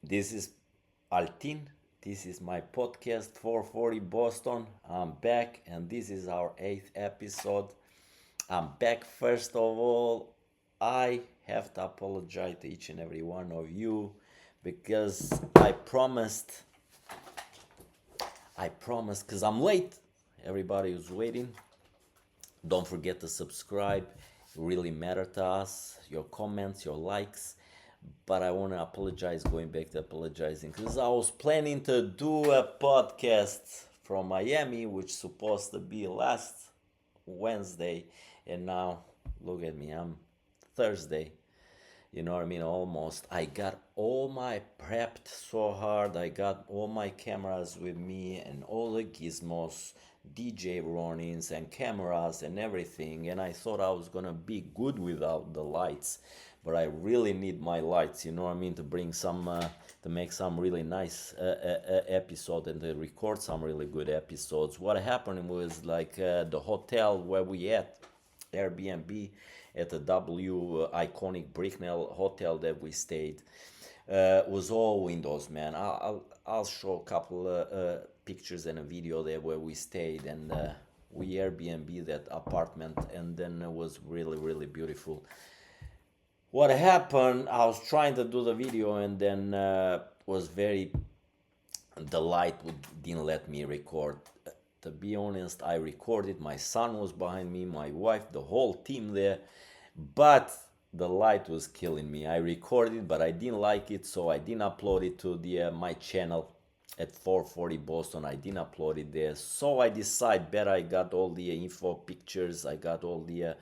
This is Altin. This is my podcast 440 Boston. I'm back, and this is our eighth episode. I'm back. First of all, I have to apologize to each and every one of you because I promised, because I'm late. Everybody is waiting. Don't forget to subscribe. It really matter to us. Your comments, your likes. But I want to apologize, going back to apologizing, because I was planning to do a podcast from Miami, which supposed to be last Wednesday, and now look at me, I'm Thursday. You know what I mean? Almost. I got all my prepped so hard. I got all my cameras with me and all the gizmos, DJ runnings and cameras and everything. And I thought I was gonna be good without the lights, but I really need my lights. You know what I mean? To bring some, to make some really nice episode and to record some really good episodes. What happened was like the hotel where we at, Airbnb at the iconic Brickell hotel that we stayed, was all windows, man. I'll show a couple pictures and a video there where we stayed, and we Airbnb that apartment, and then it was really beautiful. What happened? I was trying to do the video, and then was very the light didn't let me record. To be honest, I recorded. My son was behind me, my wife, the whole team there, but the light was killing me. I recorded, but I didn't like it, so I didn't upload it to the my channel at 440 Boston. I didn't upload it there, so I decided better. I got all the info, pictures, I got all the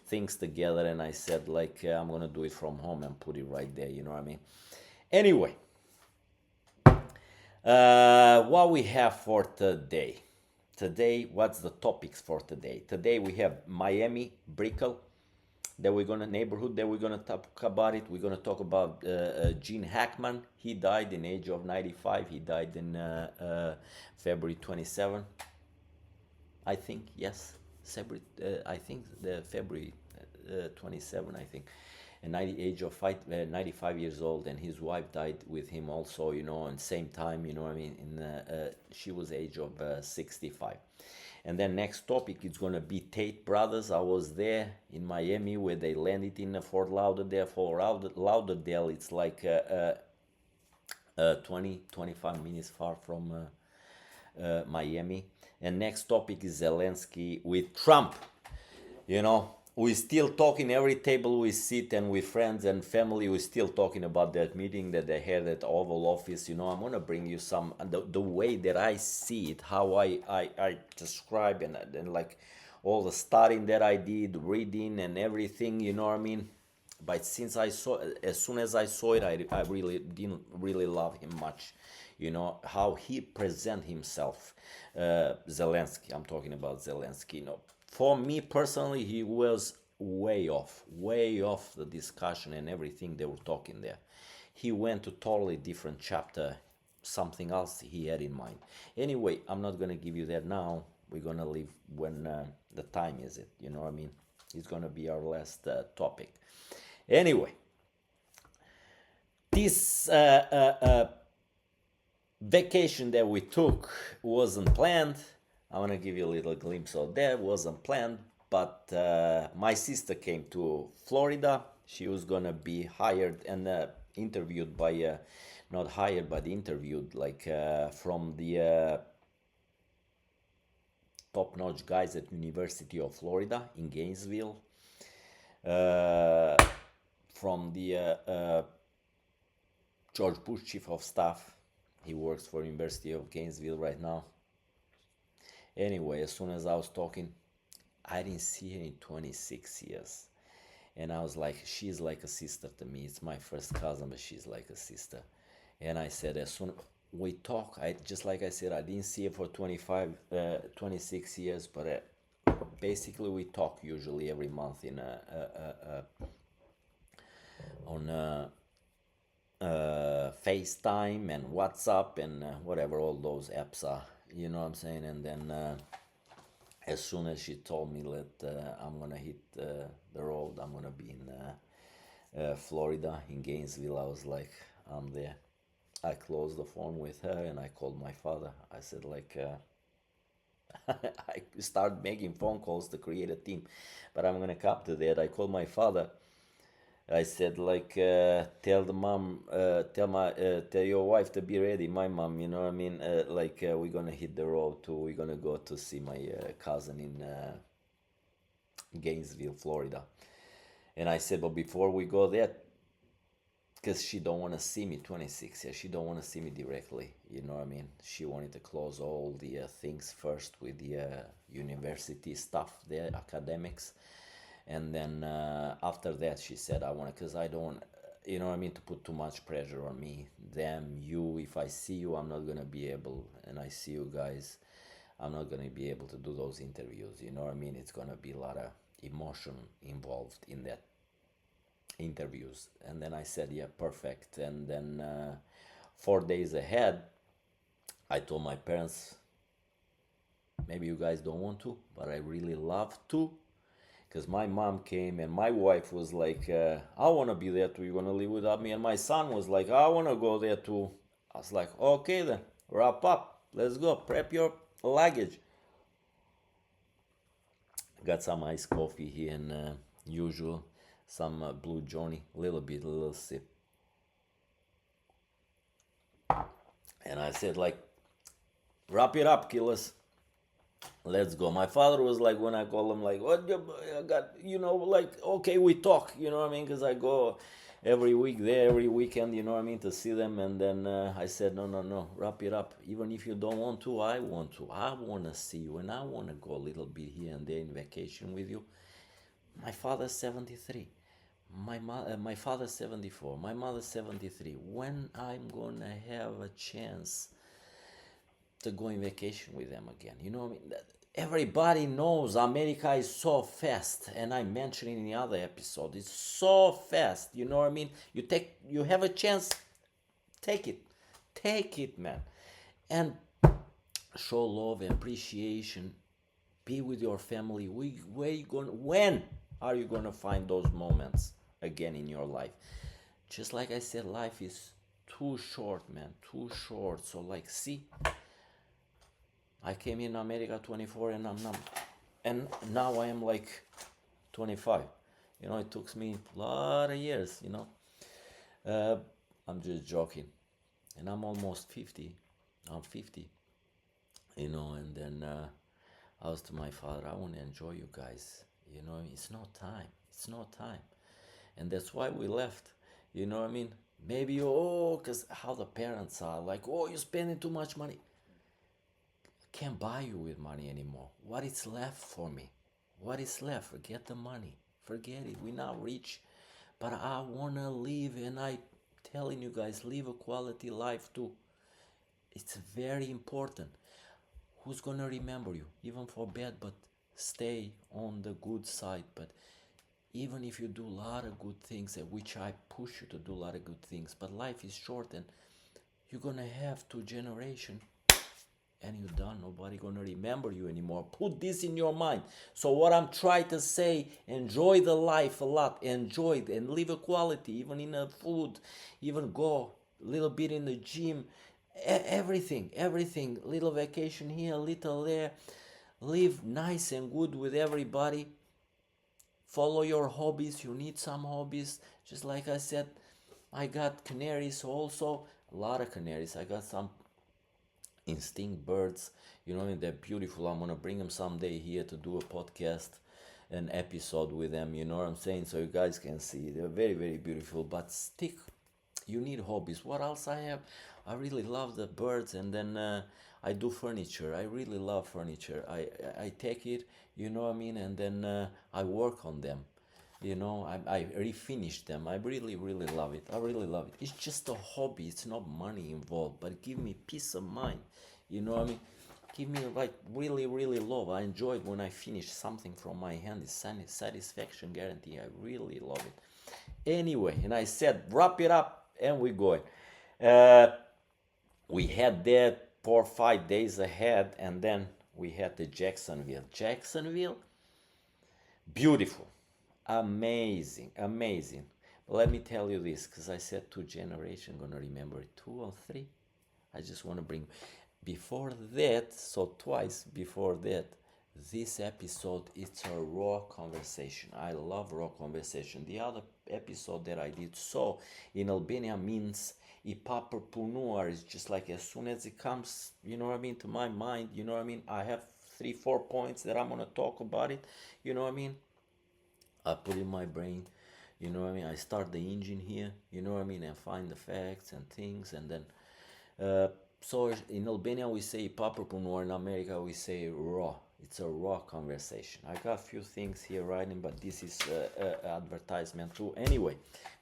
things together, and I said like I'm gonna do it from home and put it right there. You know what I mean? Anyway, what we have for today. Today, what's the topics for today? Today we have Miami Brickell, that we're gonna neighborhood that we're gonna talk about it. We're gonna talk about Gene Hackman. He died in age of 95. He died in February 27. I think yes, February. I think the February 27. I think, and 95 years old, and his wife died with him also. You know, and same time. You know what I mean? She was age of 65. And then next topic is gonna be Tate brothers. I was there in Miami where they landed in Fort Lauderdale. For Lauderdale, it's like 25 minutes far from Miami. And next topic is Zelenskyy with Trump. You know, we still talking every table we sit, and with friends and family, we still talking about that meeting that they had at Oval Office. You know, I'm gonna bring you some the way that I see it, how I describe, and like all the studying that I did, reading and everything. You know what I mean? But since as soon as I saw it, I really didn't really love him much. You know how he present himself, Zelenskyy. I'm talking about Zelenskyy. You know, for me personally, he was way off the discussion and everything they were talking there. He went to totally different chapter, something else he had in mind. Anyway, I'm not gonna give you that now. We're gonna leave when the time is it. You know what I mean? It's gonna be our last topic. Anyway, this vacation that we took wasn't planned. I'm gonna give you a little glimpse of that. Wasn't planned, but my sister came to Florida. She was gonna be hired and interviewed by, not hired, but interviewed like from the top-notch guys at University of Florida in Gainesville. From the George Bush chief of staff. He works for University of Gainesville right now. Anyway, as soon as I was talking, I didn't see her in 26 years. And I was like, she's like a sister to me. It's my first cousin, but she's like a sister. And I said, as soon we talk, just like I said, I didn't see her for 26 years, but basically we talk usually every month in on FaceTime and WhatsApp and whatever all those apps are. You know what I'm saying? And then as soon as she told me that I'm gonna hit the road, I'm gonna be in Florida, in Gainesville, I was like, I'm there. I closed the phone with her and I called my father. I said like, I start making phone calls to create a team, but I'm gonna come to that. I called my father. I said like, tell the mom, tell your wife to be ready. My mom, you know what I mean? We're gonna hit the road too. We're gonna go to see my cousin in Gainesville, Florida. And I said, but before we go there, because she don't want to see me 26, yeah, she don't want to see me directly, you know what I mean? She wanted to close all the things first with the university stuff, the academics, and then after that she said, I want to, because I don't, you know what I mean, to put too much pressure on me, them, you. If I see you, I'm not gonna be able, and I see you guys, I'm not gonna be able to do those interviews, you know what I mean? It's gonna be a lot of emotion involved in that interviews. And then I said, yeah, perfect. And then 4 days ahead, I told my parents, maybe you guys don't want to, but I really love to. Because my mom came and my wife was like, I want to be there too. You want to live without me? And my son was like, I want to go there too. I was like, okay then, wrap up. Let's go. Prep your luggage. Got some iced coffee here and usual, some blue Johnny, a little sip. And I said like, wrap it up, killers. Let's go. My father was like, when I call him, like, what I got, like, okay, we talk, you know what I mean? Because I go every week there, every weekend, you know what I mean, to see them. And then I said, no, wrap it up. Even if you don't want to, I want to. I want to see you, and I want to go a little bit here and there in vacation with you. My father's 73. My father's 74. My mother's 73. When I'm going to have a chance to go on vacation with them again? You know what I mean? Everybody knows America is so fast, and I mentioned in the other episode, it's so fast. You know what I mean? You have a chance, take it, man, and show love and appreciation. Be with your family. When are you gonna find those moments again in your life? Just like I said, life is too short, man, too short. So like, see, I came in America 24 and now I am like 25. It took me a lot of years, I'm just joking. And I'm almost 50. I'm 50, and then I was to my father, I want to enjoy you guys. It's not time. It's not time. And that's why we left. You know what I mean? Maybe, because how the parents are like, you're spending too much money. Can't buy you with money anymore. What is left for me? What is left? Forget the money. Forget it. We're not rich. But I want to live, and I telling you guys, live a quality life too. It's very important. Who's going to remember you? Even for bad, but stay on the good side. But even if you do a lot of good things, which I push you to do a lot of good things, but life is short, and you're going to have 2 generations. And you're done. Nobody gonna remember you anymore. Put this in your mind. So what I'm trying to say, enjoy the life a lot. Enjoy it and live a quality, even in the food, even go a little bit in the gym. Everything. Little vacation here, little there. Live nice and good with everybody. Follow your hobbies. You need some hobbies. Just like I said, I got canaries also. A lot of canaries. I got some instinct birds, they're beautiful. I'm gonna bring them someday here to do a podcast, an episode with them, you know what I'm saying, so you guys can see. They're very, very beautiful. But you need hobbies. What else I have? I really love the birds. And then I do furniture. I really love furniture. I take it, you know what I mean, and then I work on them. I refinish them. I really, really love it. I really love it. It's just a hobby. It's not money involved, but give me peace of mind. You know what I mean? Give me like really, really love. I enjoy it when I finish something from my hand. It's satisfaction guarantee. I really love it. Anyway, and I said, wrap it up, and we're going. We had that 4 or 5 days ahead, and then we had the Jacksonville, beautiful. Amazing. Let me tell you this, because I said 2 generation, gonna remember it, 2 or 3. I just want to bring before that, so twice before that, this episode, it's a raw conversation. I love raw conversation. The other episode that I did, so in Albania, means ipapërpunuar is just like as soon as it comes, you know what I mean, to my mind, you know what I mean, I have 3-4 points that I'm gonna talk about it, you know what I mean, I put in my brain, you know what I mean, I start the engine here, you know what I mean, and find the facts and things, and then so in Albania we say papërpunuar, or in America we say raw. It's a raw conversation. I got a few things here writing, but this is advertisement too. Anyway,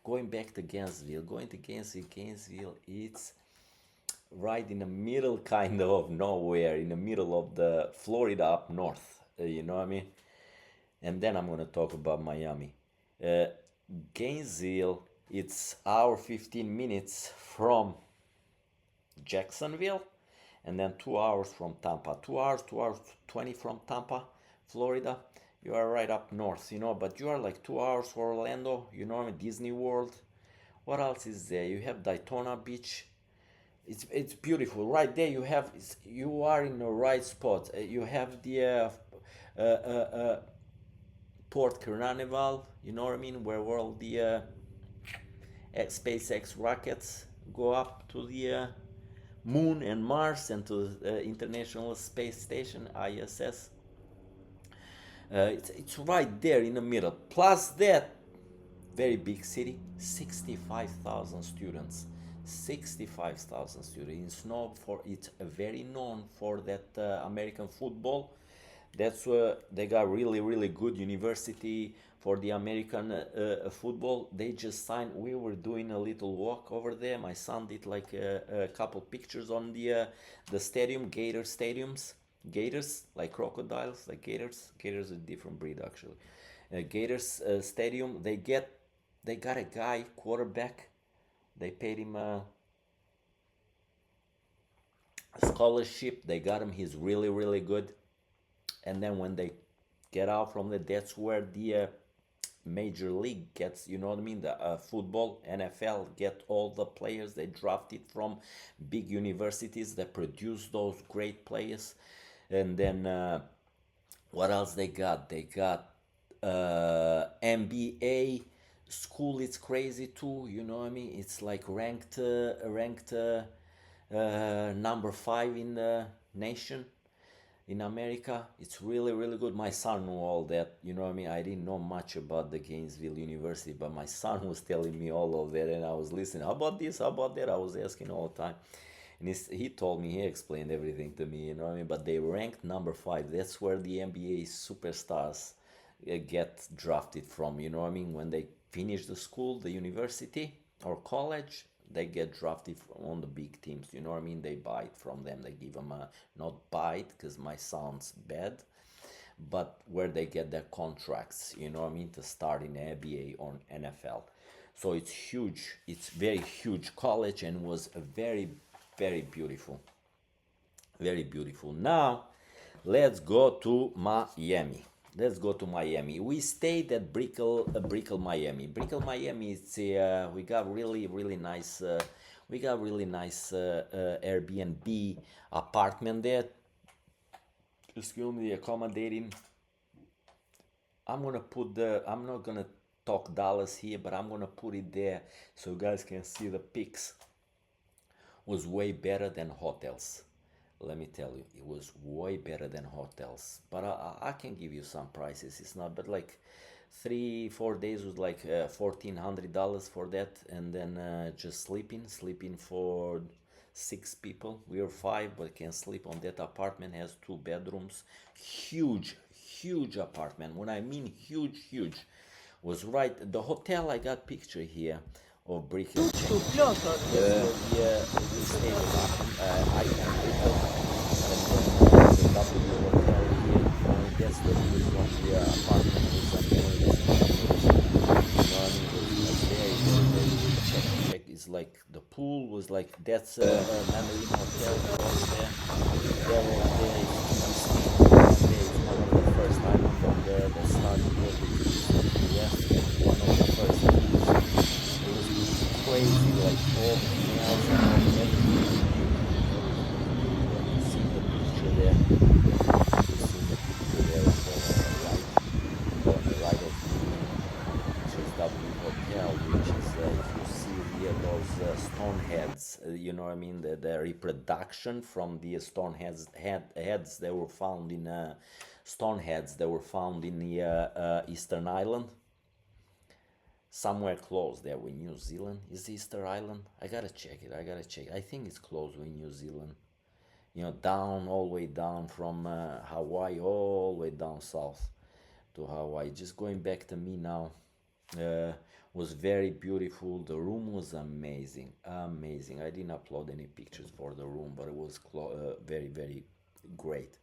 going back to Gainesville, Gainesville, it's right in the middle, kind of nowhere, in the middle of the Florida up north. You know what I mean? And then I'm gonna talk about Miami. Uh, Gainesville, it's hour 15 minutes from Jacksonville, and then 2 hours from Tampa. 2 hours 20 from Tampa, Florida. You are right up north, you know, but you are like 2 hours for Orlando, you know, Disney World. What else is there? You have Daytona Beach. It's beautiful. Right there you are in the right spot. You have the Port Carnival, you know what I mean, where all the SpaceX rockets go up to the Moon and Mars and to the International Space Station, ISS. It's right there in the middle. Plus that, very big city, 65,000 students. 65,000 students. It's known for, it's very known for that American football. That's where they got really good university for the American football. They just signed. We were doing a little walk over there. My son did like a couple pictures on the stadium, Gator stadiums. Gators, like crocodiles, like gators. Gators are a different breed actually. Gators stadium. They got a guy quarterback. They paid him a scholarship. They got him. He's really good. And then when they get out from that, that's where the major league gets, you know what I mean, the football, NFL, get all the players they drafted from big universities that produce those great players. And then what else they got? They got NBA school. It's crazy too, you know what I mean, it's like ranked number 5 in the nation in America. It's really good. My son knew all that, you know what I mean. I didn't know much about the Gainesville University, but my son was telling me all of that, and I was listening. How about this? How about that? I was asking all the time, and he told me, he explained everything to me, you know what I mean. But they ranked number 5. That's where the NBA superstars get drafted from, you know what I mean. When they finish the school, the university or college, they get drafted on the big teams, you know what I mean. They buy it from them. They give them a, not buy it because my sounds bad, but where they get their contracts, you know what I mean, to start in NBA or NFL. So it's huge. It's very huge college, and was a very beautiful, very beautiful. Now let's go to Miami. We stayed at Brickell, Miami. Brickell, Miami. It's we got really nice. Airbnb apartment there. Excuse me, accommodating. I'm not gonna talk dollars here, but I'm gonna put it there so you guys can see the pics. Was way better than hotels. Let me tell you, it was way better than hotels. But I can give you some prices. It's not, but like 3-4 days was like $1,400 for that, and then just sleeping for 6 people. We were 5, but can sleep on that apartment. Has 2 bedrooms. Huge apartment. When I mean huge, was right. The hotel, I got picture here of Brickell. Yeah, we stayed I can Brickell, and then the W hotel here. That's the view from the apartment. Was amazing. You know, it was very good. Check. It's like the pool was like, that's Mandarin Hotel was there. There is one of the first island from the start of the yes, one of the first keys. what I mean, the reproduction from the stone heads that were found in stone heads that were found in the Eastern Island, somewhere close there with New Zealand. Is the Easter Island? I gotta check it. I think it's close with New Zealand. You know, down, all the way down from Hawaii, all the way down south to Hawaii. Just going back to me now. Was very beautiful. The room was amazing, amazing. I didn't upload any pictures for the room, but it was very, very great,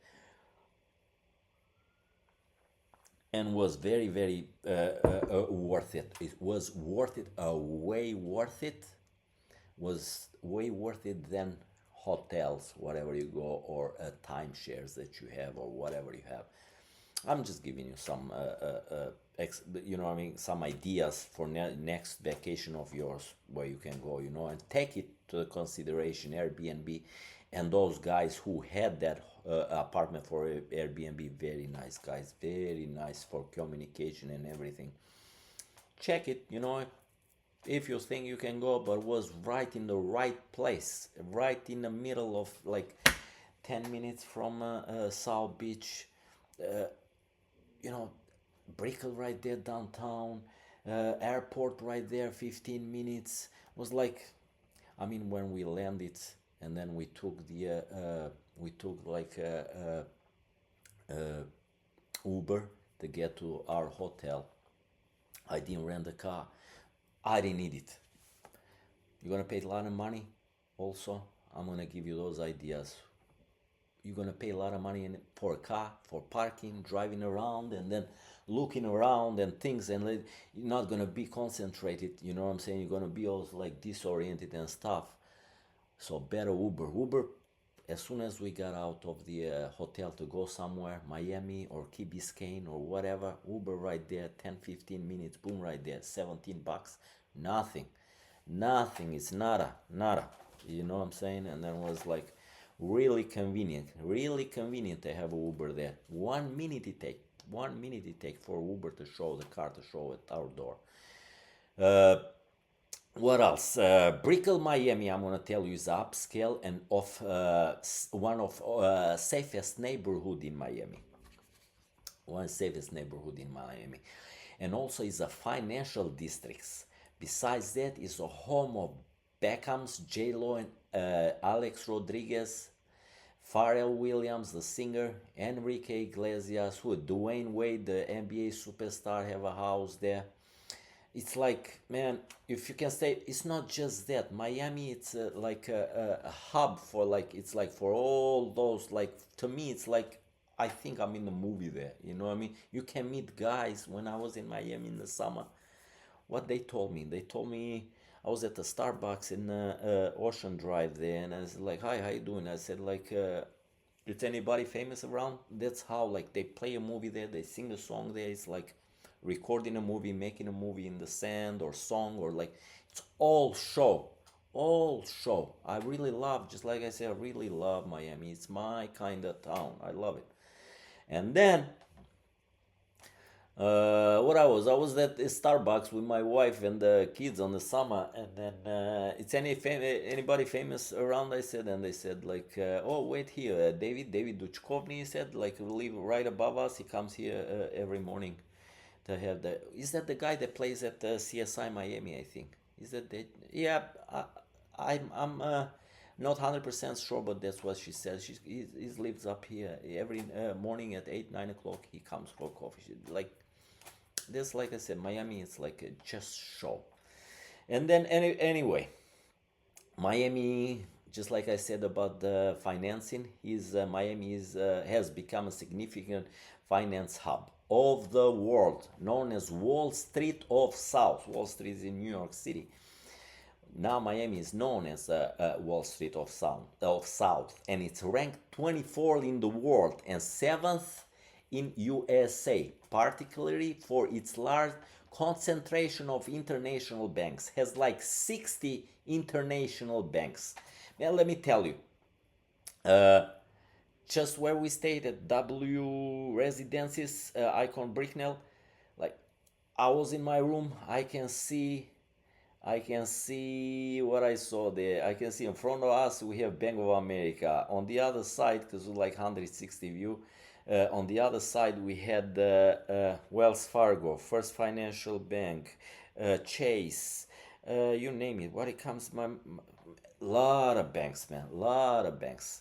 and was very, very worth it. It was worth it, way worth it. Was way worth it than hotels, wherever you go, or timeshares that you have, or whatever you have. I'm just giving you some, you know what I mean, some ideas for next vacation of yours where you can go, you know, and take it to consideration. Airbnb and those guys who had that apartment for Airbnb, very nice guys, very nice for communication and everything. Check it, you know, if you think you can go, but was right in the right place, right in the middle of like 10 minutes from South Beach. You know, Brickell right there downtown, airport right there, 15 minutes. Was like, I mean, when we landed and then we took like Uber to get to our hotel. I didn't rent a car. I didn't need it. You're gonna pay a lot of money. Also, I'm gonna give you those ideas. You're gonna pay a lot of money for a car, for parking, driving around, and then looking around and things, and you're not gonna be concentrated. You know what I'm saying? You're gonna be also like disoriented and stuff. So better Uber. Uber. As soon as we got out of the hotel to go somewhere, Miami or Key Biscayne or whatever, Uber right there, 10-15 minutes, boom, right there, $17. Nothing. It's nada. You know what I'm saying? And then was like, really convenient to have an Uber there. 1 minute it take for Uber to show the car, to show at our door. What else? Brickell, Miami, I'm gonna tell you, is upscale and one of safest neighborhood in Miami. One safest neighborhood in Miami, and also is a financial districts. Besides that, is a home of Beckham's, J-Lo and Alex Rodriguez, Pharrell Williams, the singer, Enrique Iglesias, who Dwayne Wade, the NBA superstar, have a house there. It's like, man, if you can say, it's not just that. Miami, it's like a hub for like, it's like for all those, like, to me, it's like, I think I'm in the movie there. You know what I mean? You can meet guys. When I was in Miami in the summer, what they told me I was at the Starbucks in Ocean Drive there, and I was like, hi, how you doing? I said, like, is anybody famous around? That's how, like, they play a movie there, they sing a song there. It's like recording a movie, making a movie in the sand or song, or like, it's all show. I really love, just like I said, I really love Miami. It's my kind of town. I love it. And then what I was at Starbucks with my wife and the kids on the summer, and then it's anybody famous around? I said, and they said like, oh wait here, David Duchovny. He said, like, live right above us. He comes here every morning to have the. Is that the guy that plays at CSI Miami? I think. Is that the? Yeah, I'm not 100% sure, but that's what she said. He lives up here every morning at 8-9 o'clock. He comes for coffee. Like. This, like I said, Miami is like a just show. And then anyway, Miami, just like I said about the financing, Miami has become a significant finance hub of the world, known as Wall Street of South. Wall Street is in New York City. Now Miami is known as Wall Street of South, and it's ranked 24 in the world and 7th in USA, particularly for its large concentration of international banks. Has like 60 international banks. Well, let me tell you, just where we stayed at W Residences, Icon Brickell, like, I was in my room, I can see I can see what I saw there. I can see in front of us we have Bank of America. On the other side, because we like 160 view, on the other side we had Wells Fargo, First Financial Bank, Chase, you name it. What it comes, lot of banks, man, lot of banks.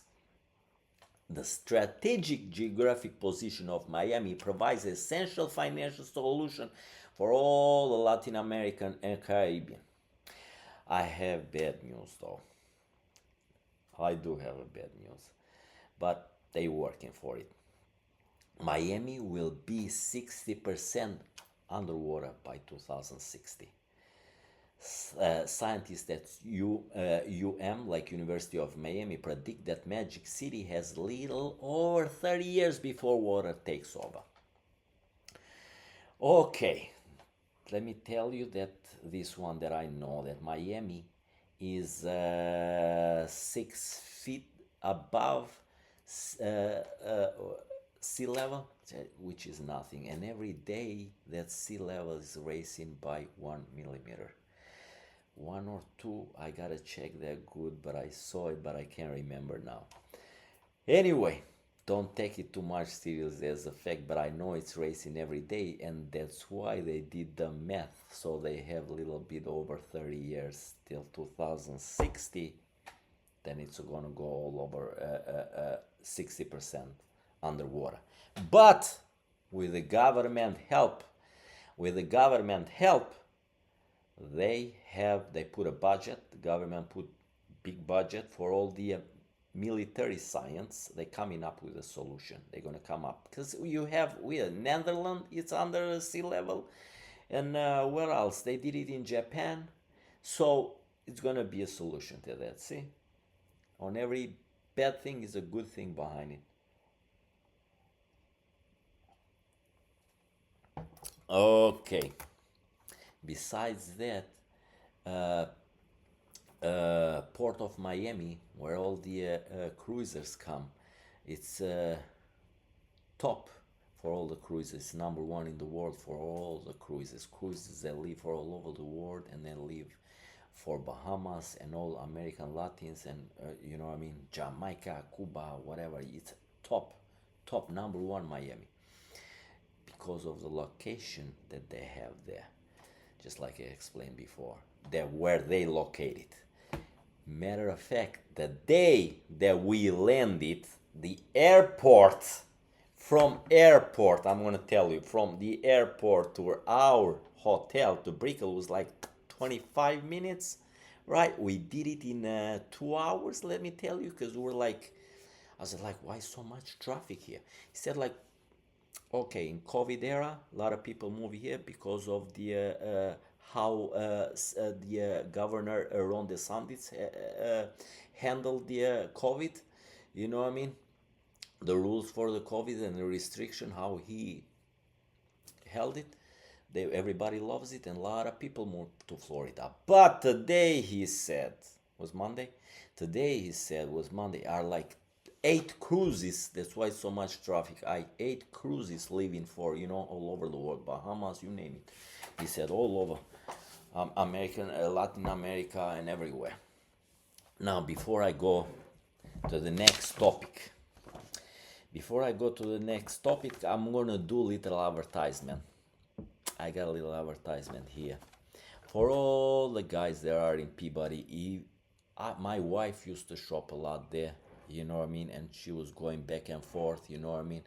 The strategic geographic position of Miami provides essential financial solution for all the Latin American and Caribbean. I have bad news though. I do have a bad news, but they working for it. Miami will be 60% underwater by 2060. Scientists at like University of Miami, predict that Magic City has little over 30 years before water takes over. Okay, let me tell you that this one that I know that Miami is 6 feet above uh, uh, sea level, which is nothing. And every day that sea level is raising by 1 millimeter. 1 or 2, I gotta check that good, but I saw it, but I can't remember now. Anyway, don't take it too much serious as a fact, but I know it's racing every day, and that's why they did the math. So they have a little bit over 30 years till 2060. Then it's gonna go all over 60% underwater. But with the government help, they put a budget. The government put big budget for all the military science. They coming up with a solution. They're gonna come up because we have Netherlands. It's under sea level, and where else? They did it in Japan. So it's gonna be a solution to that. See, on every bad thing is a good thing behind it. Okay. Besides that, uh, Port of Miami, where all the cruisers come, it's top for all the cruises. Number one in the world for all the cruises. Cruises that leave for all over the world and then leave for Bahamas and all American Latins and you know what I mean, Jamaica, Cuba, whatever. It's top number one Miami because of the location that they have there. Just like I explained before, that where they located. Matter of fact, the day that we landed, the airport, I'm gonna tell you, from the airport to our hotel to Brickell was like 25 minutes, right? We did it in 2 hours, let me tell you, because I was like, why so much traffic here? He said like, okay, in COVID era, a lot of people move here because of the how the governor Ron DeSantis handled the COVID. You know what I mean? The rules for the COVID and the restriction, how he held it. Everybody loves it, and a lot of people moved to Florida. But today he said was Monday. Today he said was Monday are like 8 cruises. That's why so much traffic. 8 cruises leaving for all over the world, Bahamas, you name it. He said all over American, Latin America, and everywhere. Now, before I go to the next topic, I'm gonna do little advertisement. I got a little advertisement here for all the guys that are in Peabody. My wife used to shop a lot there, you know what I mean, and she was going back and forth, you know what I mean,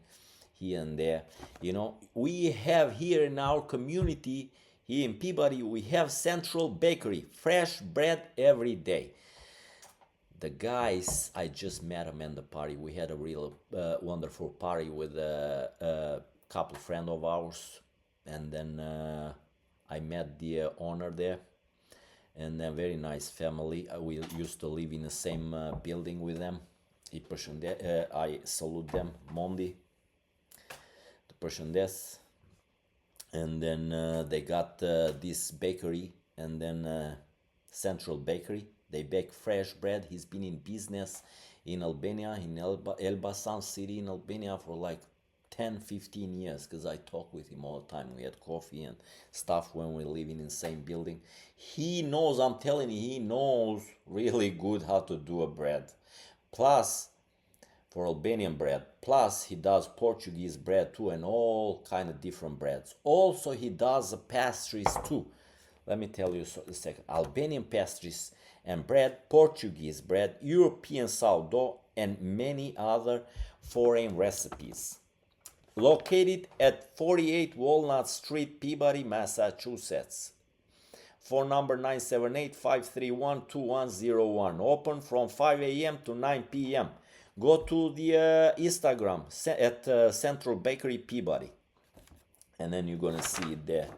here and there. We have here in our community, here in Peabody, we have Central Bakery, fresh bread every day. The guys, I just met them in the party. We had a real wonderful party with a couple friend of ours, and then I met the owner there, and a very nice family. We used to live in the same building with them. I salute them, Monday, the person des. And then they got this bakery, and then Central Bakery. They bake fresh bread. He's been in business in Albania, in Elbasan city in Albania for like 10-15 years, because I talk with him all the time. We had coffee and stuff when we live in the same building. He knows, I'm telling you, he knows really good how to do a bread. Plus, for Albanian bread. Plus, he does Portuguese bread too, and all kind of different breads. Also, he does pastries too. Let me tell you a second. Albanian pastries and bread, Portuguese bread, European sourdough, and many other foreign recipes. Located at 48 Walnut Street, Peabody, Massachusetts. Phone number 978-531-2101. Open from 5 a.m. to 9 p.m. Go to the Instagram at Central Bakery Peabody, and then you're gonna see it there.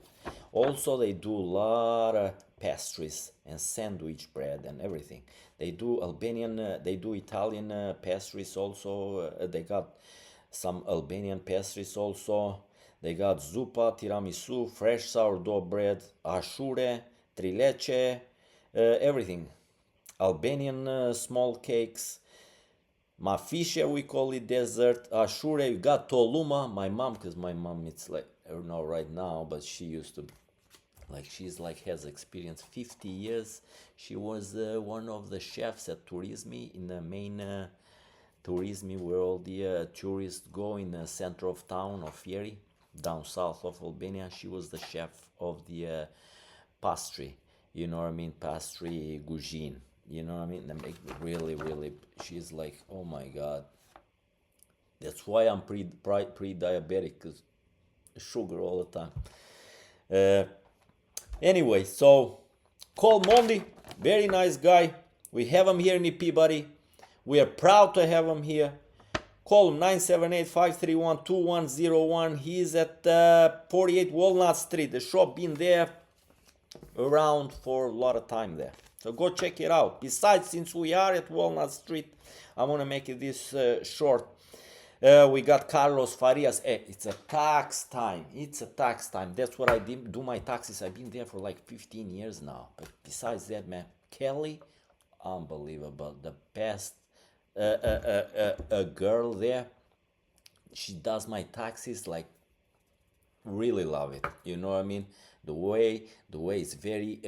Also, they do a lot of pastries and sandwich bread and everything. They do Albanian, they do Italian pastries also. They got some Albanian pastries also. They got zuppa, tiramisu, fresh sourdough bread, ashure, trileche, everything. Albanian small cakes. Mafisha, we call it dessert. Ashure, you got toluma. My mom, because my mom, it's like, I don't know right now, but she used to, like, she's like, has experience 50 years. She was one of the chefs at Turismi, in the main Turismi, where all the tourists go in the center of town of Fieri, down south of Albania. She was the chef of the pastry, you know what I mean? Pastry gujin. You know what I mean? They make really, really. She's like, oh my god. That's why I'm pre-diabetic, because sugar all the time. Anyway, so call Mondi, very nice guy. We have him here in Peabody. We are proud to have him here. Call him 978-531-2101. He's at 48 Walnut Street. The shop been there around for a lot of time there. So go check it out. Besides, since we are at Walnut Street, I want to make it this short. We got Carlos Farias. It's a tax time. It's a tax time. That's what I do my taxes. I've been there for like 15 years now. But besides that, man, Kelly, unbelievable. The best a girl there. She does my taxes, like, really love it. You know what I mean? The way is very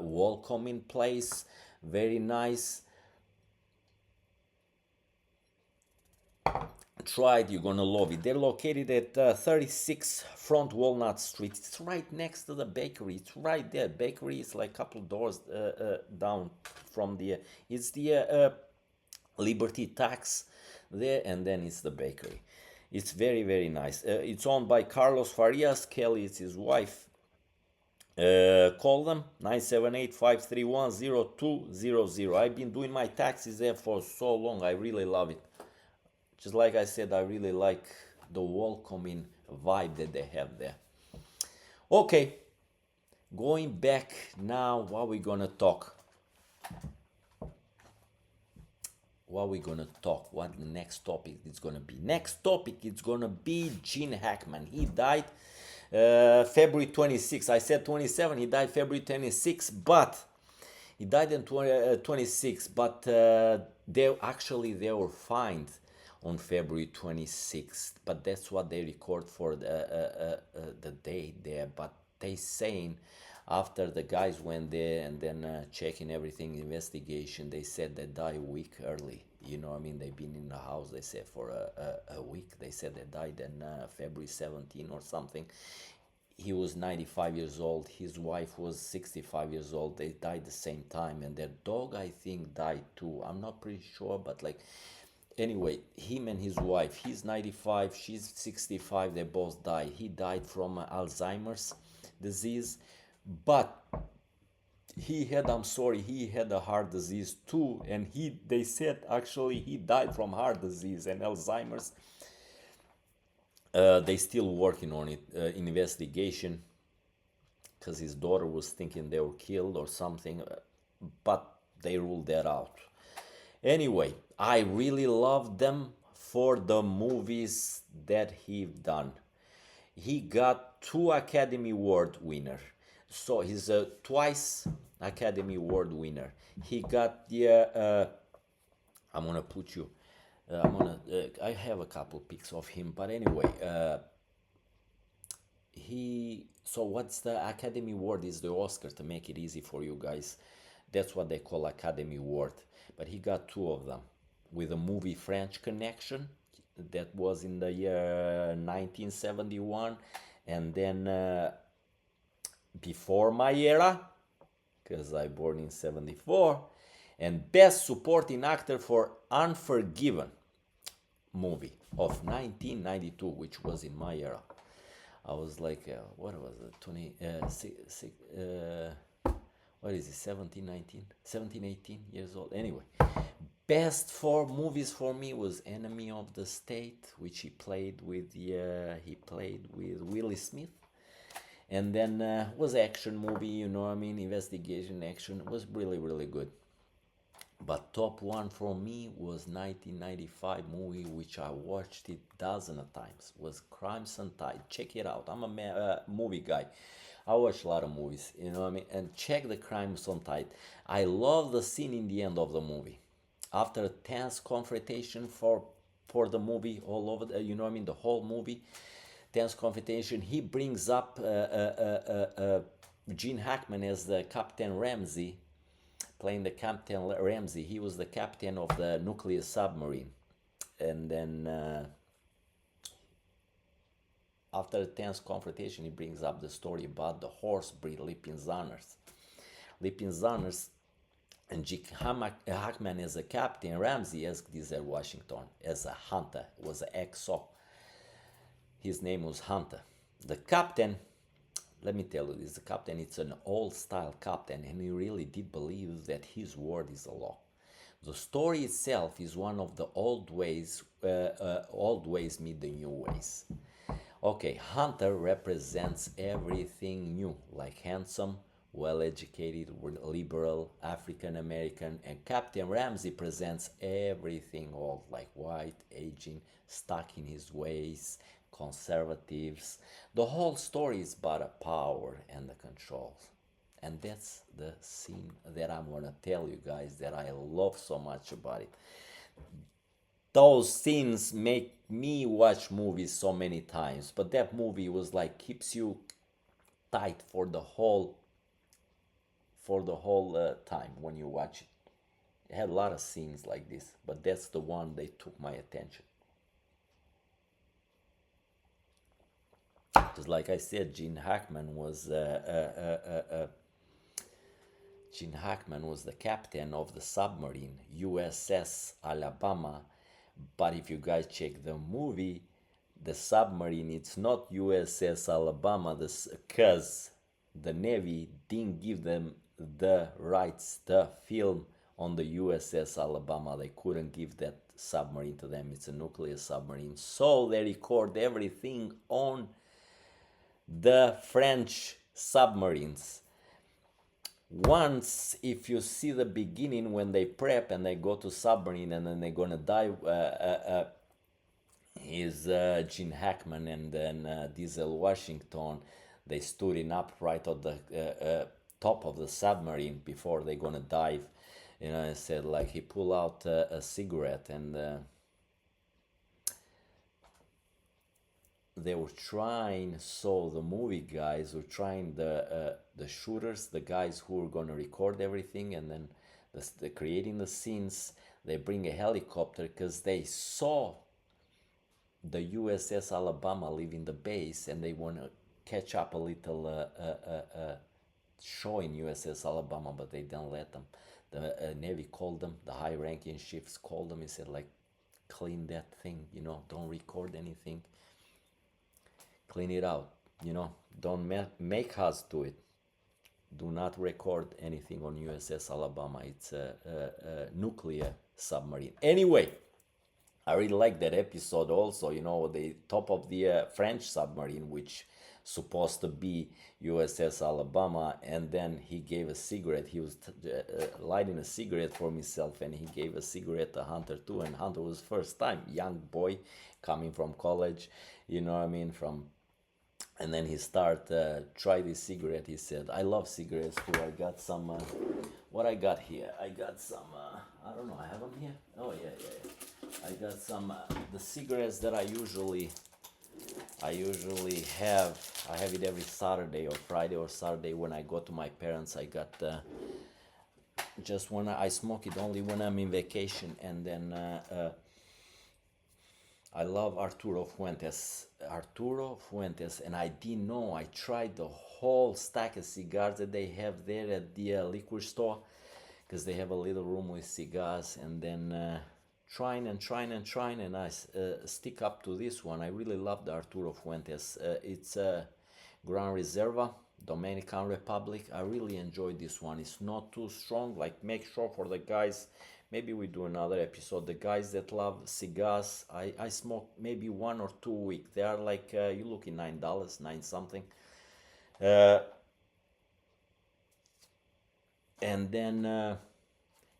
welcoming place, very nice. Try it, you're gonna love it. They're located at 36 Front Walnut Street. It's right next to the bakery. It's right there. Bakery is like a couple doors down from the. It's the Liberty Tax there, and then it's the bakery. It's very, very nice. It's owned by Carlos Farias. Kelly is his wife. Call them 978-531-0200. I've been doing my taxes there for so long. I really love it. Just like I said, I really like the welcoming vibe that they have there. Okay, going back now, what we gonna talk? What the next topic is gonna be? Next topic is gonna be Gene Hackman. He died February 26. I said 27. He died February 26, but he died in 26. But they were fined on February 26th. But that's what they record for the date there. But they saying after the guys went there and then checking everything, investigation, they said they died a week early. You know what I mean? They've been in the house, they said, for a week. They said they died on February 17 or something. He was 95 years old. His wife was 65 years old. They died the same time. And their dog, I think, died too. I'm not pretty sure, but like, anyway, him and his wife, he's 95, she's 65, they both died. He died from Alzheimer's disease. But he had a heart disease too, and they said actually he died from heart disease and Alzheimer's. They still working on it, investigation, because his daughter was thinking they were killed or something, but they ruled that out. Anyway, I really love them for the movies that he done. He got 2 Academy Award winner. So he's a twice Academy Award winner. He got the I'm gonna put you I have a couple pics of him, but anyway, he. So what's the Academy Award? Is the Oscar to make it easy for you guys? That's what they call Academy Award. But he got two of them with a movie French Connection that was in the year 1971, and then Before My Era, because I born in 74, and Best Supporting Actor for Unforgiven movie of 1992, which was in my era. I was like, what was it, 20, what is it, 17, 19, 17, 18 years old? Anyway, best four movies for me was Enemy of the State, which he played with Willie Smith. And then was action movie, you know what I mean, investigation action. It was really, really good. But top one for me was 1995 movie, which I watched it dozens of times. Was Crimson Tide. Check it out. I'm a movie guy. I watch a lot of movies, you know what I mean. And check the Crimson Tide. I love the scene in the end of the movie, after a tense confrontation for the movie all over. You know what I mean. The whole movie, tense confrontation. He brings up Gene Hackman as the Captain Ramsey, playing the Captain Ramsey. He was the captain of the nuclear submarine. And then after a tense confrontation, he brings up the story about the horse breed Lipinzaners. Lipinzaners, and Gene Hackman as a captain, Ramsey as Denzel Washington as a hunter, was an XO. His name was Hunter. The captain, let me tell you this, the captain, it's an old style captain, and he really did believe that his word is a law. The story itself is one of the old ways meet the new ways. Okay, Hunter represents everything new, like handsome, well-educated, liberal, African-American, and Captain Ramsey presents everything old, like white, aging, stuck in his ways, conservatives. The whole story is about the power and the controls. And that's the scene that I'm gonna tell you guys that I love so much about it. Those scenes make me watch movies so many times, but that movie was like keeps you tight for the whole time when you watch it. It had a lot of scenes like this, but that's the one that took my attention. Just like I said, Gene Hackman was the captain of the submarine USS Alabama. But if you guys check the movie, the submarine, it's not USS Alabama, because the Navy didn't give them the rights to film on the USS Alabama. They couldn't give that submarine to them. It's a nuclear submarine. So they record everything on the French submarines. Once, if you see the beginning when they prep and they go to submarine and then they're gonna dive, is Gene Hackman and then Denzel Washington. They stood in upright on the top of the submarine before they're gonna dive. You know, I said like he pulled out a cigarette, and they were trying. So the movie guys were trying, the shooters, the guys who were gonna record everything, and then the creating the scenes. They bring a helicopter because they saw the USS Alabama leaving the base, and they want to catch up a little show in USS Alabama, but they didn't let them. The Navy called them, the high-ranking chiefs called them and said, like, clean that thing, you know, don't record anything. Clean it out, you know, don't make us do it. Do not record anything on USS Alabama. It's a nuclear submarine. Anyway, I really like that episode also, you know, the top of the French submarine, which supposed to be USS Alabama, and then he gave a cigarette. He was lighting a cigarette for himself, and he gave a cigarette to Hunter too, and Hunter was first time, young boy coming from college, you know what I mean, and then he try this cigarette. He said, I love cigarettes too. I got some, what I got here? I got some, I don't know, I have them here? Oh, yeah. I got some the cigarettes that I usually have. I have it every Saturday or Friday or Saturday when I go to my parents. I got just when I smoke it only when I'm in vacation, and then I love Arturo Fuentes. Arturo Fuentes, and I didn't know. I tried the whole stack of cigars that they have there at the liquor store, because they have a little room with cigars, and then trying, and I stick up to this one. I really love the Arturo Fuentes. It's Gran Reserva, Dominican Republic. I really enjoyed this one. It's not too strong. Like, make sure for the guys, maybe we do another episode. The guys that love cigars, I smoke maybe 1 or 2 a week. They are like, you look in $9, 9 something. And then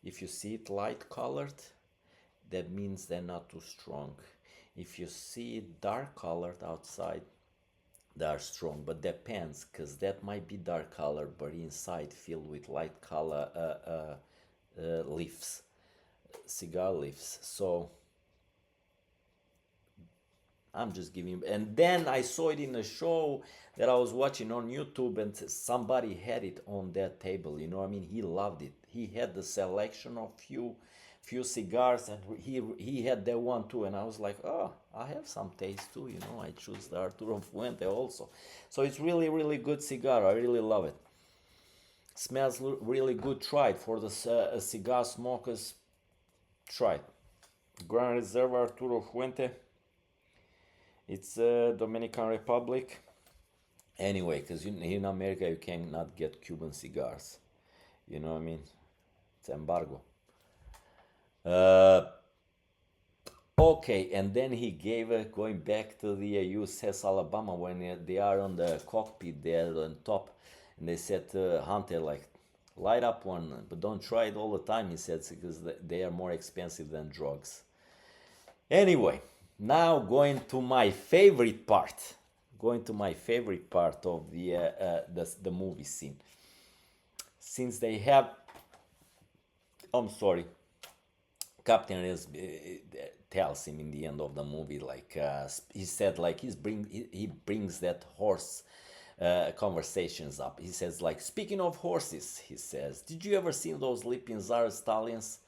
if you see it light colored, that means they're not too strong. If you see it dark colored outside, they are strong, but depends, because that might be dark color but inside filled with light color leaves, cigar leaves. So I'm just giving. And then I saw it in a show that I was watching on YouTube, and somebody had it on that table. You know what I mean? He loved it. He had the selection of few cigars, and he had that one too. And I was like, oh, I have some taste too. You know, I choose the Arturo Fuente also. So it's really, really good cigar. I really love it. Smells really good. Try it for the cigar smokers. Try it. Gran Reserva Arturo Fuente. It's Dominican Republic. Anyway, because in America you cannot get Cuban cigars. You know what I mean? It's embargo. Okay, and then he gave going back to the USS Alabama, when they are on the cockpit there on top, and they said to Hunter, like, light up one, but don't try it all the time, he said, because they are more expensive than drugs. Anyway, now going to my favorite part of the movie scene. Since they have, I'm sorry, Captain tells him in the end of the movie, like, he said, like, he brings that horse conversations up. He says, like, speaking of horses, he says, did you ever see those Lipinzar stallions?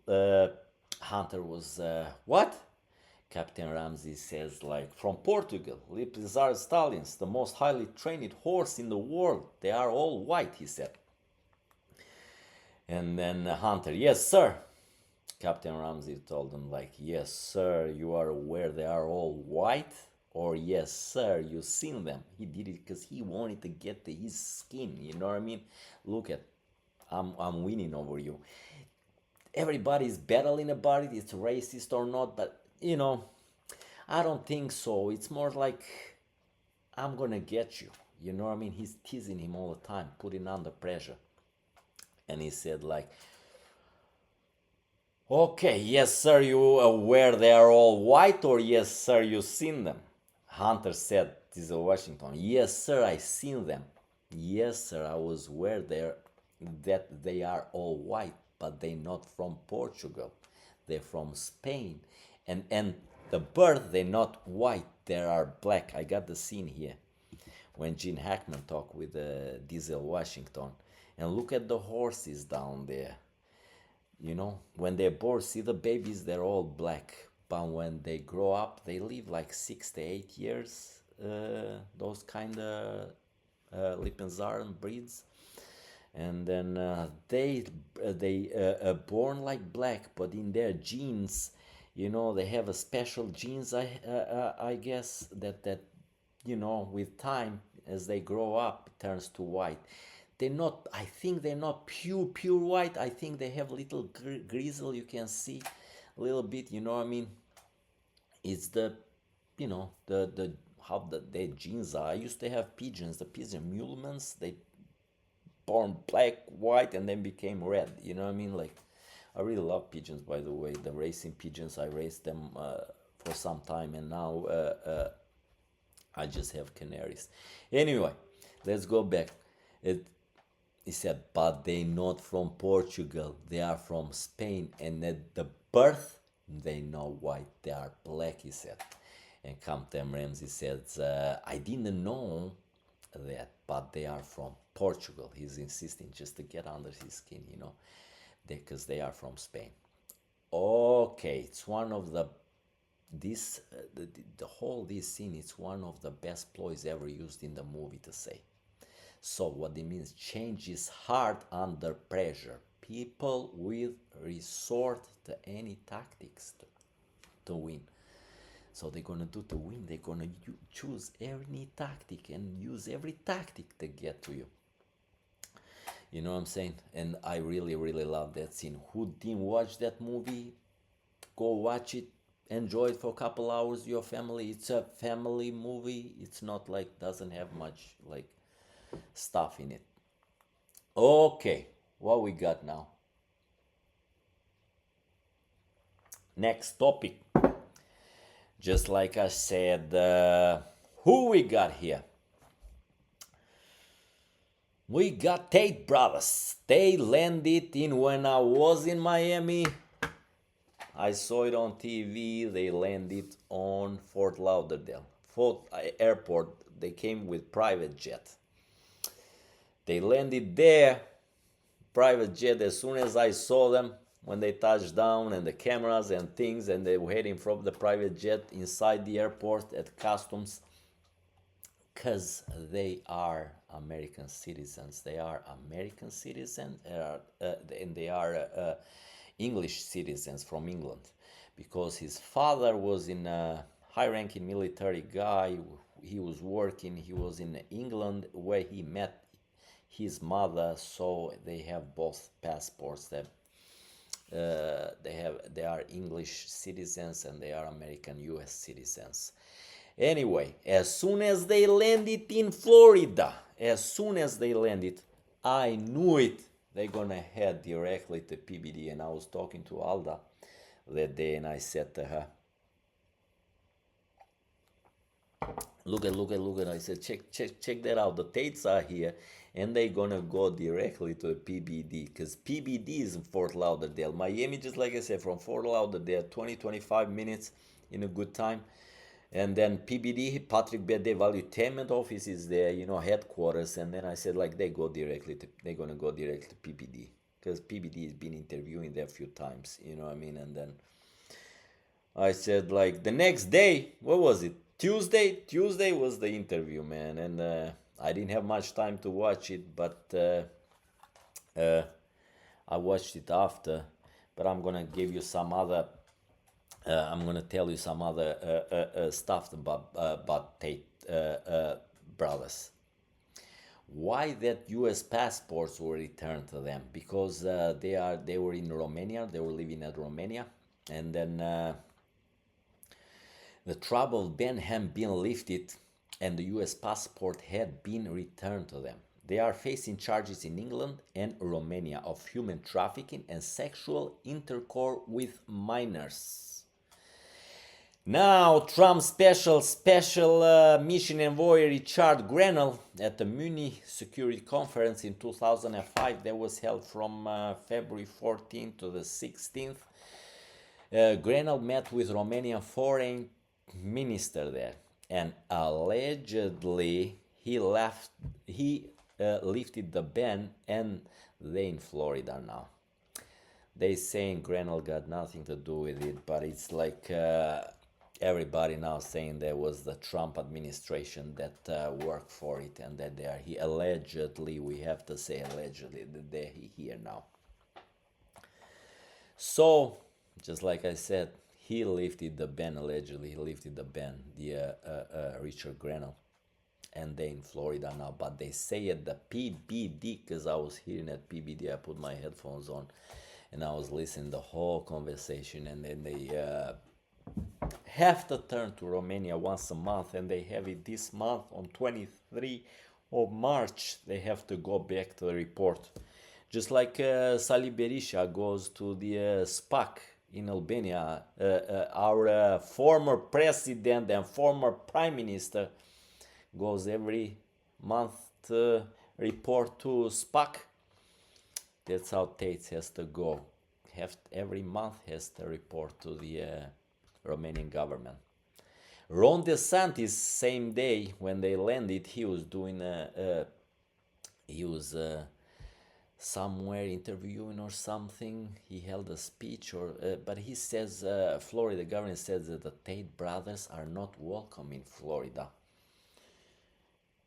Hunter was, what? Captain Ramsey says, like, from Portugal, Lipinzar stallions, the most highly trained horse in the world. They are all white, he said. And then Hunter, yes, sir. Captain Ramsey told him, like, yes, sir, you are aware they are all white? Or, yes, sir, you've seen them. He did it because he wanted to get to his skin, you know what I mean? Look at, I'm winning over you. Everybody's battling about it, it's racist or not, but, you know, I don't think so. It's more like, I'm gonna get you, you know what I mean? He's teasing him all the time, putting under pressure. And he said, like, okay, yes, sir, you aware they are all white, or yes, sir, you seen them? Hunter said, this is Washington, yes, sir, I seen them. Yes, sir, I was aware that they are all white, but they're not from Portugal. They're from Spain. And the birth, they're not white, they are black. I got the scene here when Gene Hackman talked with Diesel Washington. And look at the horses down there. You know, when they're born, see the babies, they're all black. But when they grow up, they live like 6 to 8 years. Those kind of Lipinzaran breeds. And then they born like black, but in their genes, you know, they have a special genes, I guess, that, you know, with time, as they grow up, it turns to white. They're not, I think they're not pure white. I think they have little grizzle, you can see a little bit, you know what I mean? It's the, you know, how their genes are. I used to have pigeons, the pigeon mulemans, they born black, white, and then became red, you know what I mean? Like, I really love pigeons, by the way, the racing pigeons. I raised them for some time, and now I just have canaries. Anyway, let's go back. He said, but they're not from Portugal, they are from Spain, and at the birth They know why they are black, he said. And Captain Ramsey said, I didn't know that, but they are from Portugal. He's insisting just to get under his skin, because they are from Spain. Okay, it's one of the this the whole this scene. It's one of the best ploys ever used in the movie to say. So what it means, change is hard under pressure. People will resort to any tactics to win. So they're gonna do to win. They're gonna choose any tactic and use every tactic to get to you. You know what I'm saying? And I really, really love that scene. Who didn't watch that movie? Go watch it. Enjoy it for a couple hours. Your family. It's a family movie. It's not like doesn't have much like stuff in it. Okay, what we got now? Next topic. Just like I said, who we got here? We got Tate brothers. They landed in when I was in Miami. I saw it on TV. They landed on Fort Lauderdale. Airport. They came with private jet. They landed there, private jet. As soon as I saw them, when they touched down and the cameras and things, and they were heading from the private jet inside the airport at customs, because they are American citizens. They are American citizens, and they are English citizens from England, because his father was in a high-ranking military guy. He was working. He was in England where he met his mother, so they have both passports. That they are English citizens and they are American U.S. citizens. Anyway, as soon as they landed in Florida, I knew it. They're gonna head directly to PBD. And I was talking to Alda that day, and I said to her, Look at. I said, check that out. The Tates are here, and they're gonna go directly to the PBD, because PBD is in Fort Lauderdale. Miami, just like I said, from Fort Lauderdale, 20-25 minutes in a good time. And then PBD, Patrick Bede Valuetainment Office is there, headquarters. And then I said, like, they're gonna go directly to PBD, because PBD has been interviewing there a few times, you know what I mean? And then I said, like, the next day, what was it? Tuesday was the interview, man, and I didn't have much time to watch it, but I watched it after. But I'm gonna give you some other. I'm gonna tell you some other stuff about Tate brothers. Why that U.S. passports were returned to them? Because they were in Romania. They were living in Romania, and then. The travel ban had been lifted and the US passport had been returned to them. They are facing charges in England and Romania of human trafficking and sexual intercourse with minors. Now, Trump's special mission envoy Richard Grenell at the Munich Security Conference in 2005 that was held from February 14th to the 16th. Grenell met with Romanian foreign minister there, and allegedly he lifted the ban, and they in Florida now. They saying Grenell got nothing to do with it, but it's like everybody now saying there was the Trump administration that worked for it, and that they are here allegedly. We have to say allegedly that they're here now. So, just like I said, he lifted the ban, allegedly. He lifted the ban, Richard Grenell. And they in Florida now. But they say at the PBD, because I was hearing at PBD, I put my headphones on, and I was listening the whole conversation. And then they have to turn to Romania once a month, and they have it this month on 23 of March. They have to go back to the report. Just like Sali Berisha goes to the SPAC in Albania, our former president and former prime minister goes every month to report to SPAC. That's how Tate has to go. every month has to report to the Romanian government. Ron DeSantis, same day when they landed, he was doing somewhere interviewing or something. He held a speech, but he says Florida government says that the Tate brothers are not welcome in Florida.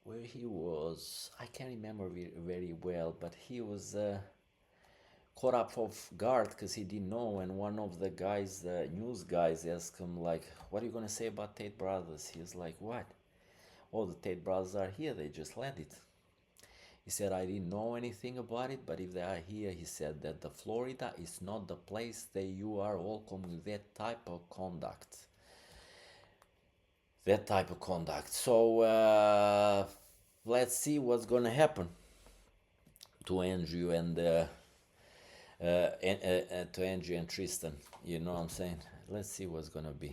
Where he was, I can't remember very well, but he was caught up off guard because he didn't know. And one of the guys, the news guys, asked him like, "What are you gonna say about Tate brothers?" He's like, "What? Oh, the Tate brothers are here. They just landed." He said, "I didn't know anything about it, but if they are here," he said, "that the Florida is not the place that you are welcome with that type of conduct." So let's see what's gonna happen to Andrew and Tristan. You know what I'm saying? Let's see what's gonna be.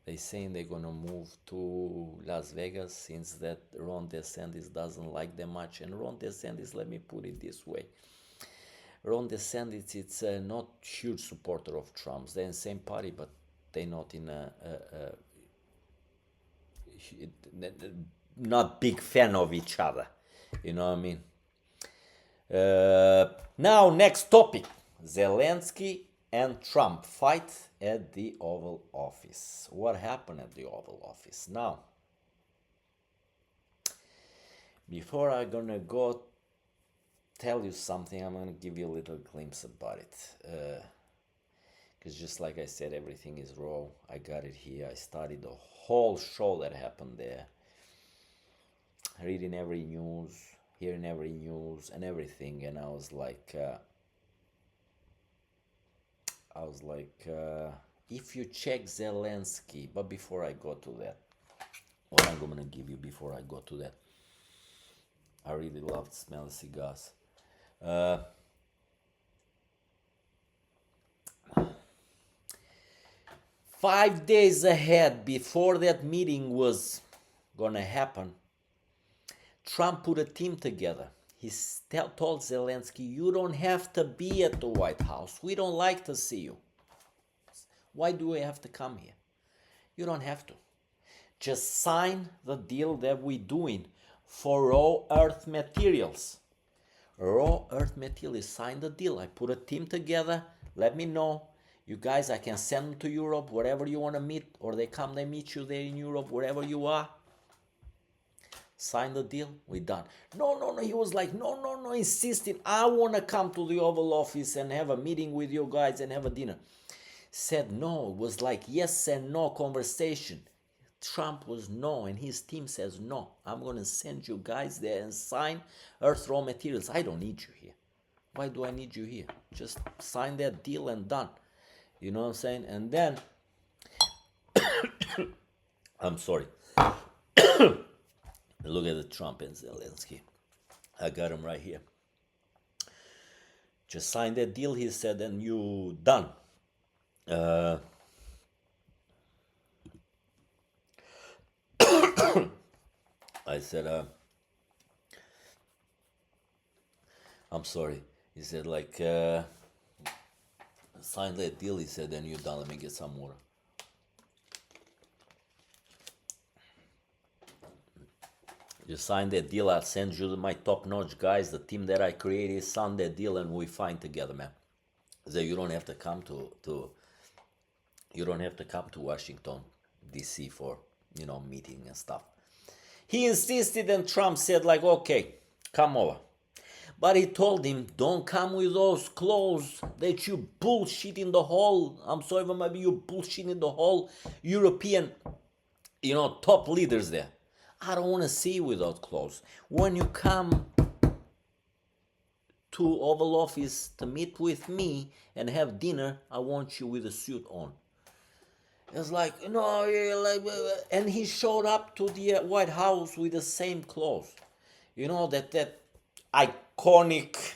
They saying they're gonna move to Las Vegas since that Ron DeSantis doesn't like them much. And Ron DeSantis, let me put it this way: Ron DeSantis, it's not huge supporter of Trump's. They're in the same party, but they're not in not big fan of each other. You know what I mean? Now, next topic: Zelenskyy and Trump fight at the Oval Office. What happened at the Oval Office? Now, before I'm gonna go tell you something, I'm gonna give you a little glimpse about it. Because just like I said, everything is raw. I got it here. I studied the whole show that happened there. Reading every news, hearing every news and everything, and I was like, if you check Zelenskyy, but before I go to that, what I'm gonna give you before I go to that, I really love smelling cigars. 5 days ahead, before that meeting was gonna happen, Trump put a team together. He told Zelenskyy, "You don't have to be at the White House. We don't like to see you. Why do we have to come here? You don't have to. Just sign the deal that we're doing for raw earth materials. Raw earth materials, sign the deal. I put a team together. Let me know. You guys, I can send them to Europe, wherever you want to meet, or they meet you there in Europe, wherever you are. Sign the deal, we're done." No. He was like, no, insisting, "I want to come to the Oval Office and have a meeting with you guys and have a dinner." Said no. It was like yes and no conversation. Trump was no, and his team says no. "I'm going to send you guys there and sign earth raw materials. I don't need you here. Why do I need you here? Just sign that deal and done." You know what I'm saying? And then, I'm sorry. Look at the Trump and Zelenskyy. I got him right here. Just sign that deal, he said, and you done. I said, I'm sorry. He said, like, sign that deal, he said, and you done. Let me get some water. You sign that deal, I'll send you my top-notch guys, the team that I created, sign that deal, and we find together, man. So you don't have to come to Washington, D.C. for, meeting and stuff. He insisted, and Trump said, like, "Okay, come over." But he told him, "Don't come with those clothes that you bullshit in the whole, I'm sorry, but maybe you bullshit in the whole European, top leaders there. I don't want to see you without clothes. When you come to Oval Office to meet with me and have dinner, I want you with a suit on." It's like, and he showed up to the White House with the same clothes. That iconic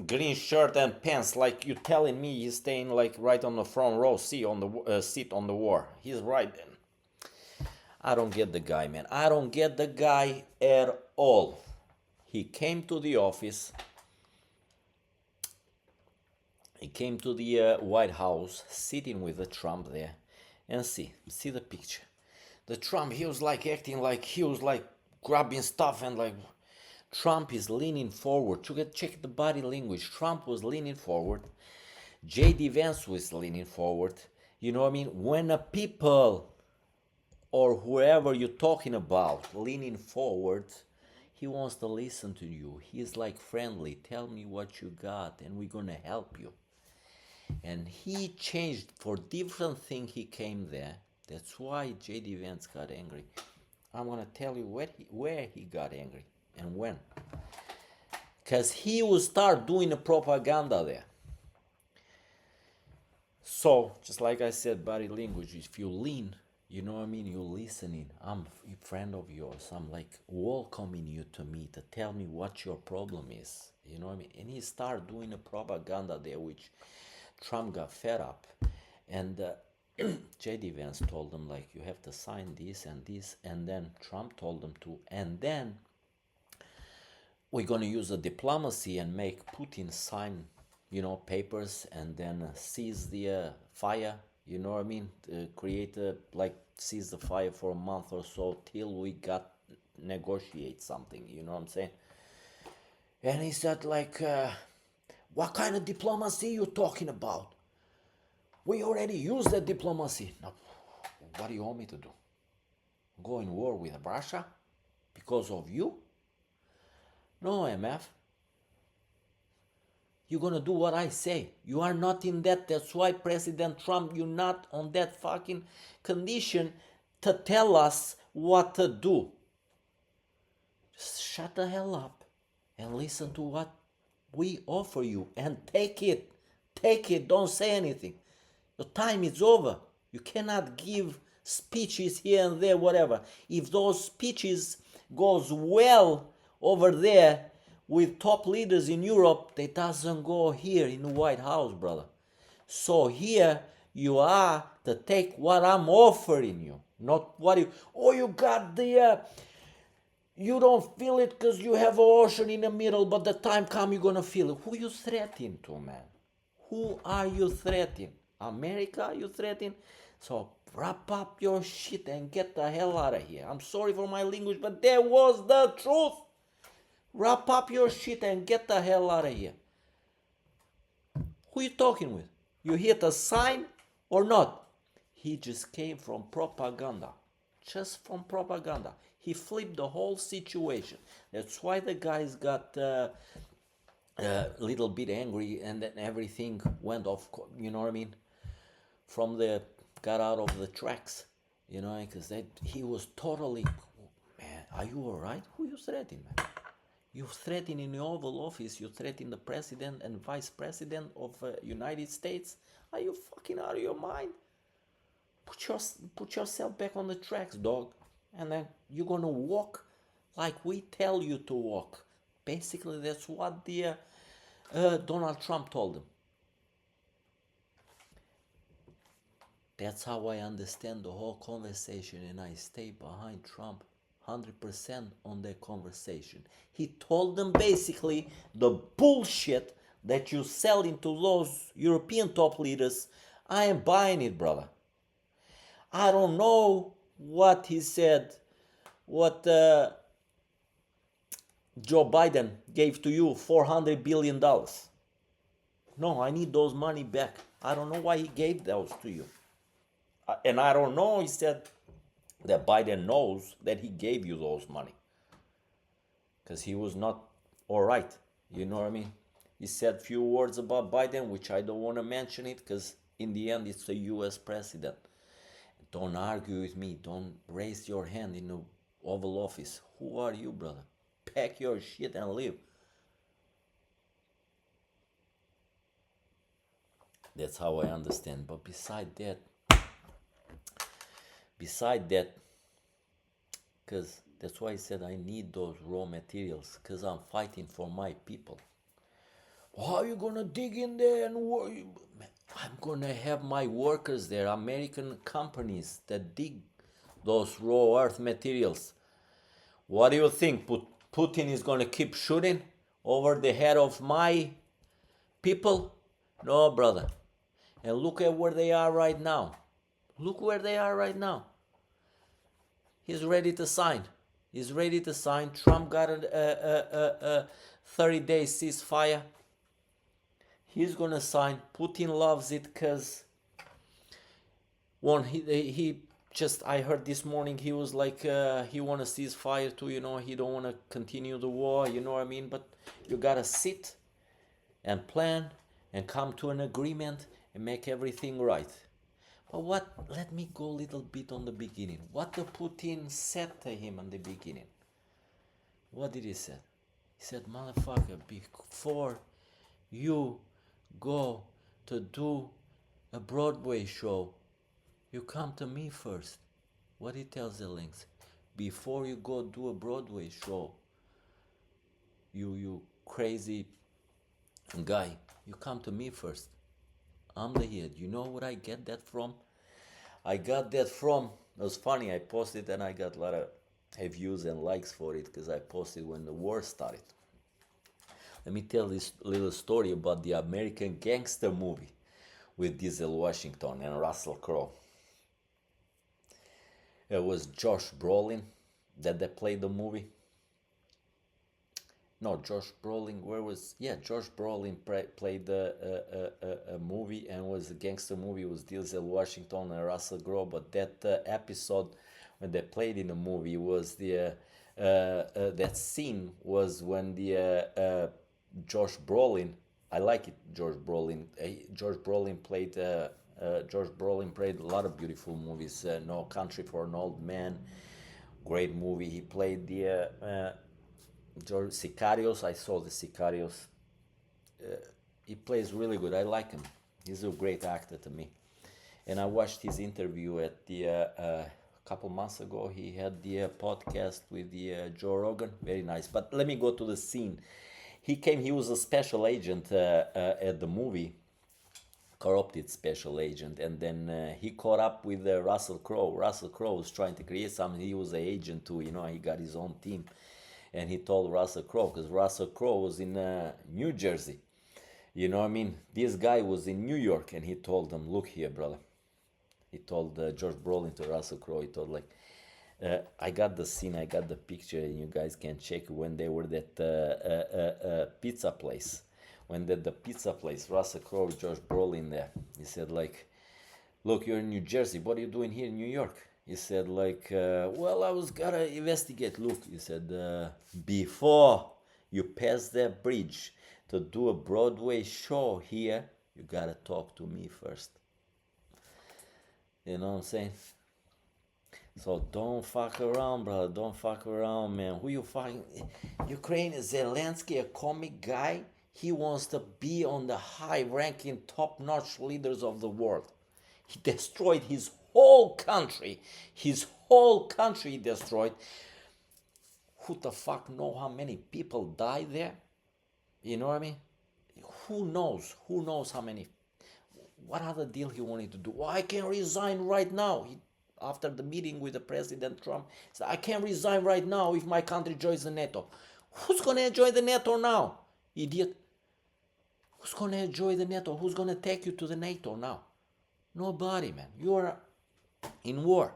green shirt and pants, like you telling me he's staying like right on the front row seat on the war. He's right then. I don't get the guy, man. I don't get the guy at all. He came to the office. He came to the White House, sitting with the Trump there, and see the picture. The Trump, he was like acting like he was like grabbing stuff, and like Trump is leaning forward. Check the body language. Trump was leaning forward. J.D. Vance was leaning forward. You know what I mean? When a people or whoever you're talking about leaning forward, he wants to listen to you. He's like friendly. Tell me what you got, and we're gonna help you. And he changed for different thing. He came there. That's why J.D. Vance got angry. I'm gonna tell you where he got angry and when. Because he will start doing the propaganda there. So, just like I said, body language, if you lean, you know what I mean, you're listening. I'm a friend of yours. I'm like welcoming you to me to tell me what your problem is. You know what I mean? And he started doing the propaganda there, which Trump got fed up. And J.D. Vance told him, like, you have to sign this and this. And then Trump told him to. And then we're going to use a diplomacy and make Putin sign, you know, papers, and then seize the fire, you know what I mean, create seize the fire for a month or so till we got negotiate something, you know what I'm saying? And he said, like, what kind of diplomacy you talking about? We already used that diplomacy. Now, what do you want me to do? Go in war with Russia because of you? No, MF. You're gonna do what I say. You are not in that. That's why, President Trump, you're not on that fucking condition to tell us what to do. Just shut the hell up and listen to what we offer you and take it. Take it. Don't say anything. Your time is over. You cannot give speeches here and there, whatever. If those speeches goes well over there with top leaders in Europe, they doesn't go here in the White House, brother. So here you are to take what I'm offering you, not what you got the, you don't feel it because you have an ocean in the middle, but the time come you're gonna feel it. Who you threatening to, man? Who are you threatening? America you threatening? So wrap up your shit and get the hell out of here. I'm sorry for my language, but that was the truth. Wrap up your shit and get the hell out of here. Who you talking with? You hit a sign or not? He just came from propaganda. Just from propaganda. He flipped the whole situation. That's why the guys got a little bit angry, and then everything went off, you know what I mean? Got out of the tracks, you know, because he was totally, man, are you alright? Who you threatening, man? You threaten in the Oval Office, you threaten the President and Vice President of United States. Are you fucking out of your mind? Put yourself back on the tracks, dog. And then you're gonna walk like we tell you to walk. Basically, that's what the Donald Trump told him. That's how I understand the whole conversation, and I stay behind Trump 100% on that conversation. He told them basically the bullshit that you sell into those European top leaders. I am buying it, brother. I don't know what he said, what Joe Biden gave to you, $400 billion. No, I need those money back. I don't know why he gave those to you. And I don't know, he said, that Biden knows that he gave you those money. Because he was not all right. You know what I mean? He said few words about Biden, which I don't want to mention it, because in the end, it's the U.S. president. Don't argue with me. Don't raise your hand in the Oval Office. Who are you, brother? Pack your shit and leave. That's how I understand. But beside that, because that's why I said I need those raw materials, because I'm fighting for my people. How are you gonna dig in there and work? I'm gonna have my workers there, American companies that dig those raw earth materials. What do you think? Putin is gonna keep shooting over the head of my people? No, brother. And look at where they are right now. Look where they are right now. He's ready to sign. He's ready to sign. Trump got a 30-day ceasefire. He's gonna sign. Putin loves it because one he just, I heard this morning he was like he wanna ceasefire too. He don't wanna continue the war. You know what I mean? But you gotta sit and plan and come to an agreement and make everything right. But let me go a little bit on the beginning. What the Putin said to him in the beginning. What did he say? He said, motherfucker, before you go to do a Broadway show, you come to me first. What he tells Zelenskyy, before you go do a Broadway show, you crazy guy, you come to me first. I'm the head. You know where I get that from? I got that from, it was funny, I posted and I got a lot of views and likes for it because I posted when the war started. Let me tell this little story about the American Gangster movie with Denzel Washington and Russell Crowe. It was Josh Brolin that they played the movie. No, Josh Brolin, Josh Brolin played a movie, and was a gangster movie. It was Denzel Washington and Russell Crowe, but that episode when they played in the movie was that scene was when the Josh Brolin, I like it, Josh Brolin. Josh Brolin played a lot of beautiful movies. No Country for an Old Man, great movie. He played the Sicarios. I saw the Sicarios. He plays really good. I like him. He's a great actor to me. And I watched his interview at the couple months ago. He had the podcast with the Joe Rogan. Very nice. But let me go to the scene. He was a special agent at the movie, corrupted special agent, and then he caught up with Russell Crowe. Russell Crowe was trying to create something. He was an agent too. He got his own team. And he told Russell Crowe, because Russell Crowe was in New Jersey. You know what I mean? This guy was in New York, and he told him, look here, brother. He told George Brolin to Russell Crowe, he told I got the scene, I got the picture, and you guys can check when they were at pizza place. When the pizza place, Russell Crowe, George Brolin there. He said look, you're in New Jersey. What are you doing here in New York? He said well, I was gotta investigate. Look, he said, before you pass that bridge to do a Broadway show here, you gotta talk to me first. You know what I'm saying? So don't fuck around, brother. Don't fuck around, man. Who you fucking? Ukraine, Zelenskyy, a comic guy. He wants to be on the high-ranking, top-notch leaders of the world. He destroyed his whole country. His whole country he destroyed. Who the fuck know how many people died there? You know what I mean? Who knows? Who knows how many? What other deal he wanted to do? Well, I can resign right now. After the meeting with the President Trump, he said, I can't resign right now if my country joins the NATO. Who's going to join the NATO now, idiot? Who's going to join the NATO? Who's going to take you to the NATO now? Nobody, man. You are in war.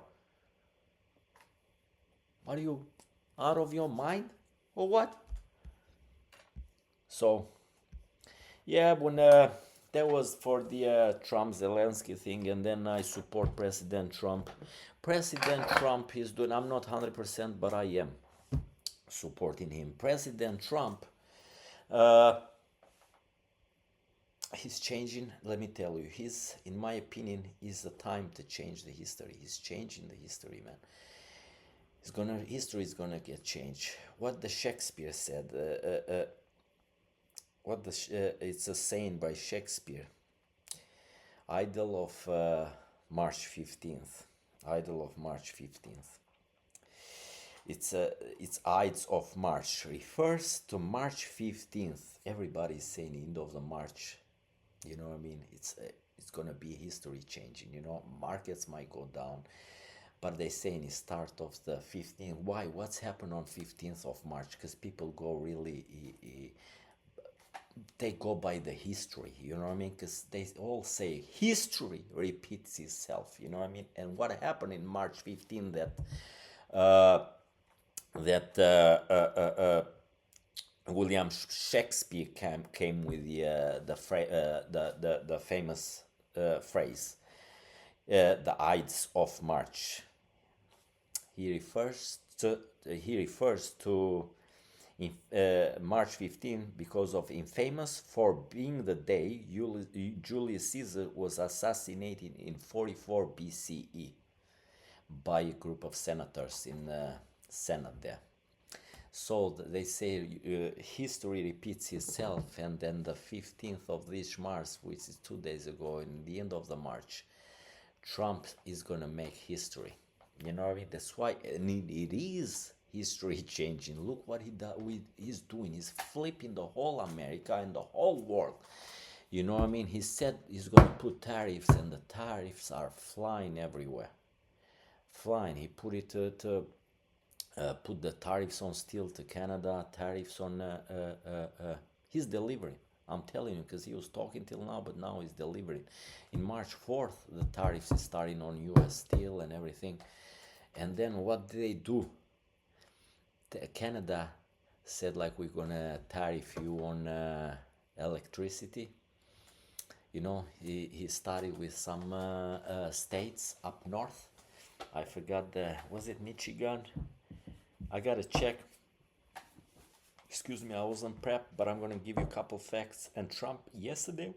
Are you out of your mind or what? So, yeah, when that was for the Trump-Zelenskyy thing, and then I support President Trump. President Trump is doing, I'm not 100%, but I am supporting him. President Trump, he's changing, let me tell you, in my opinion, is the time to change the history. He's changing the history, man. History is gonna get changed. What the Shakespeare said, it's a saying by Shakespeare. Idle of March 15th. Idle of March 15th. It's Ides of March. Refers to March 15th. Everybody's saying end of the March. You know what I mean? It's gonna be history changing. Markets might go down, but they're saying it's start of the 15th. Why? What's happened on 15th of March? Because people go really they go by the history, you know what I mean? Because they all say history repeats itself, you know what I mean? And what happened in March 15 that uh, that William Shakespeare came with the famous phrase, the Ides of March. He refers to March 15 because of infamous for being the day Julius Caesar was assassinated in 44 BCE by a group of senators in the Senate there. So they say history repeats itself, and then the 15th of this March, which is 2 days ago, in the end of the March, Trump is gonna make history. You know what I mean? That's why, and it is history changing. Look what he's doing. He's flipping the whole America and the whole world. You know what I mean? He said he's gonna put tariffs, and the tariffs are flying everywhere. Flying. He put it to put the tariffs on steel to Canada, tariffs on. He's delivering. I'm telling you, because he was talking till now, but now he's delivering. In March 4th, the tariffs is starting on U.S. steel and everything. And then what did they do? Canada said, like, we're gonna tariff you on electricity. You know, he started with some states up north. I forgot was it Michigan? I gotta check. Excuse me, I wasn't prepped, but I'm gonna give you a couple facts. And Trump yesterday,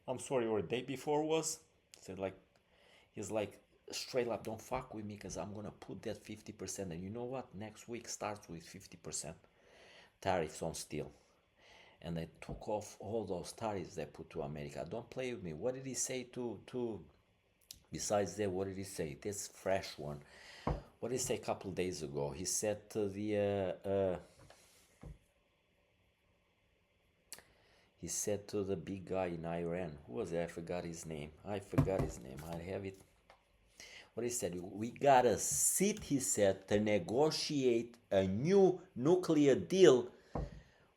or the day before was, said like, he's like, straight up, don't fuck with me, because I'm gonna put that 50%. And you know what? Next week starts with 50% tariffs on steel. And they took off all those tariffs they put to America. Don't play with me. What did he say to besides that, what did he say? This fresh one. What did he say a couple days ago? He said to the big guy in Iran. Who was it? I forgot his name. I have it. What he said? We gotta sit, he said, to negotiate a new nuclear deal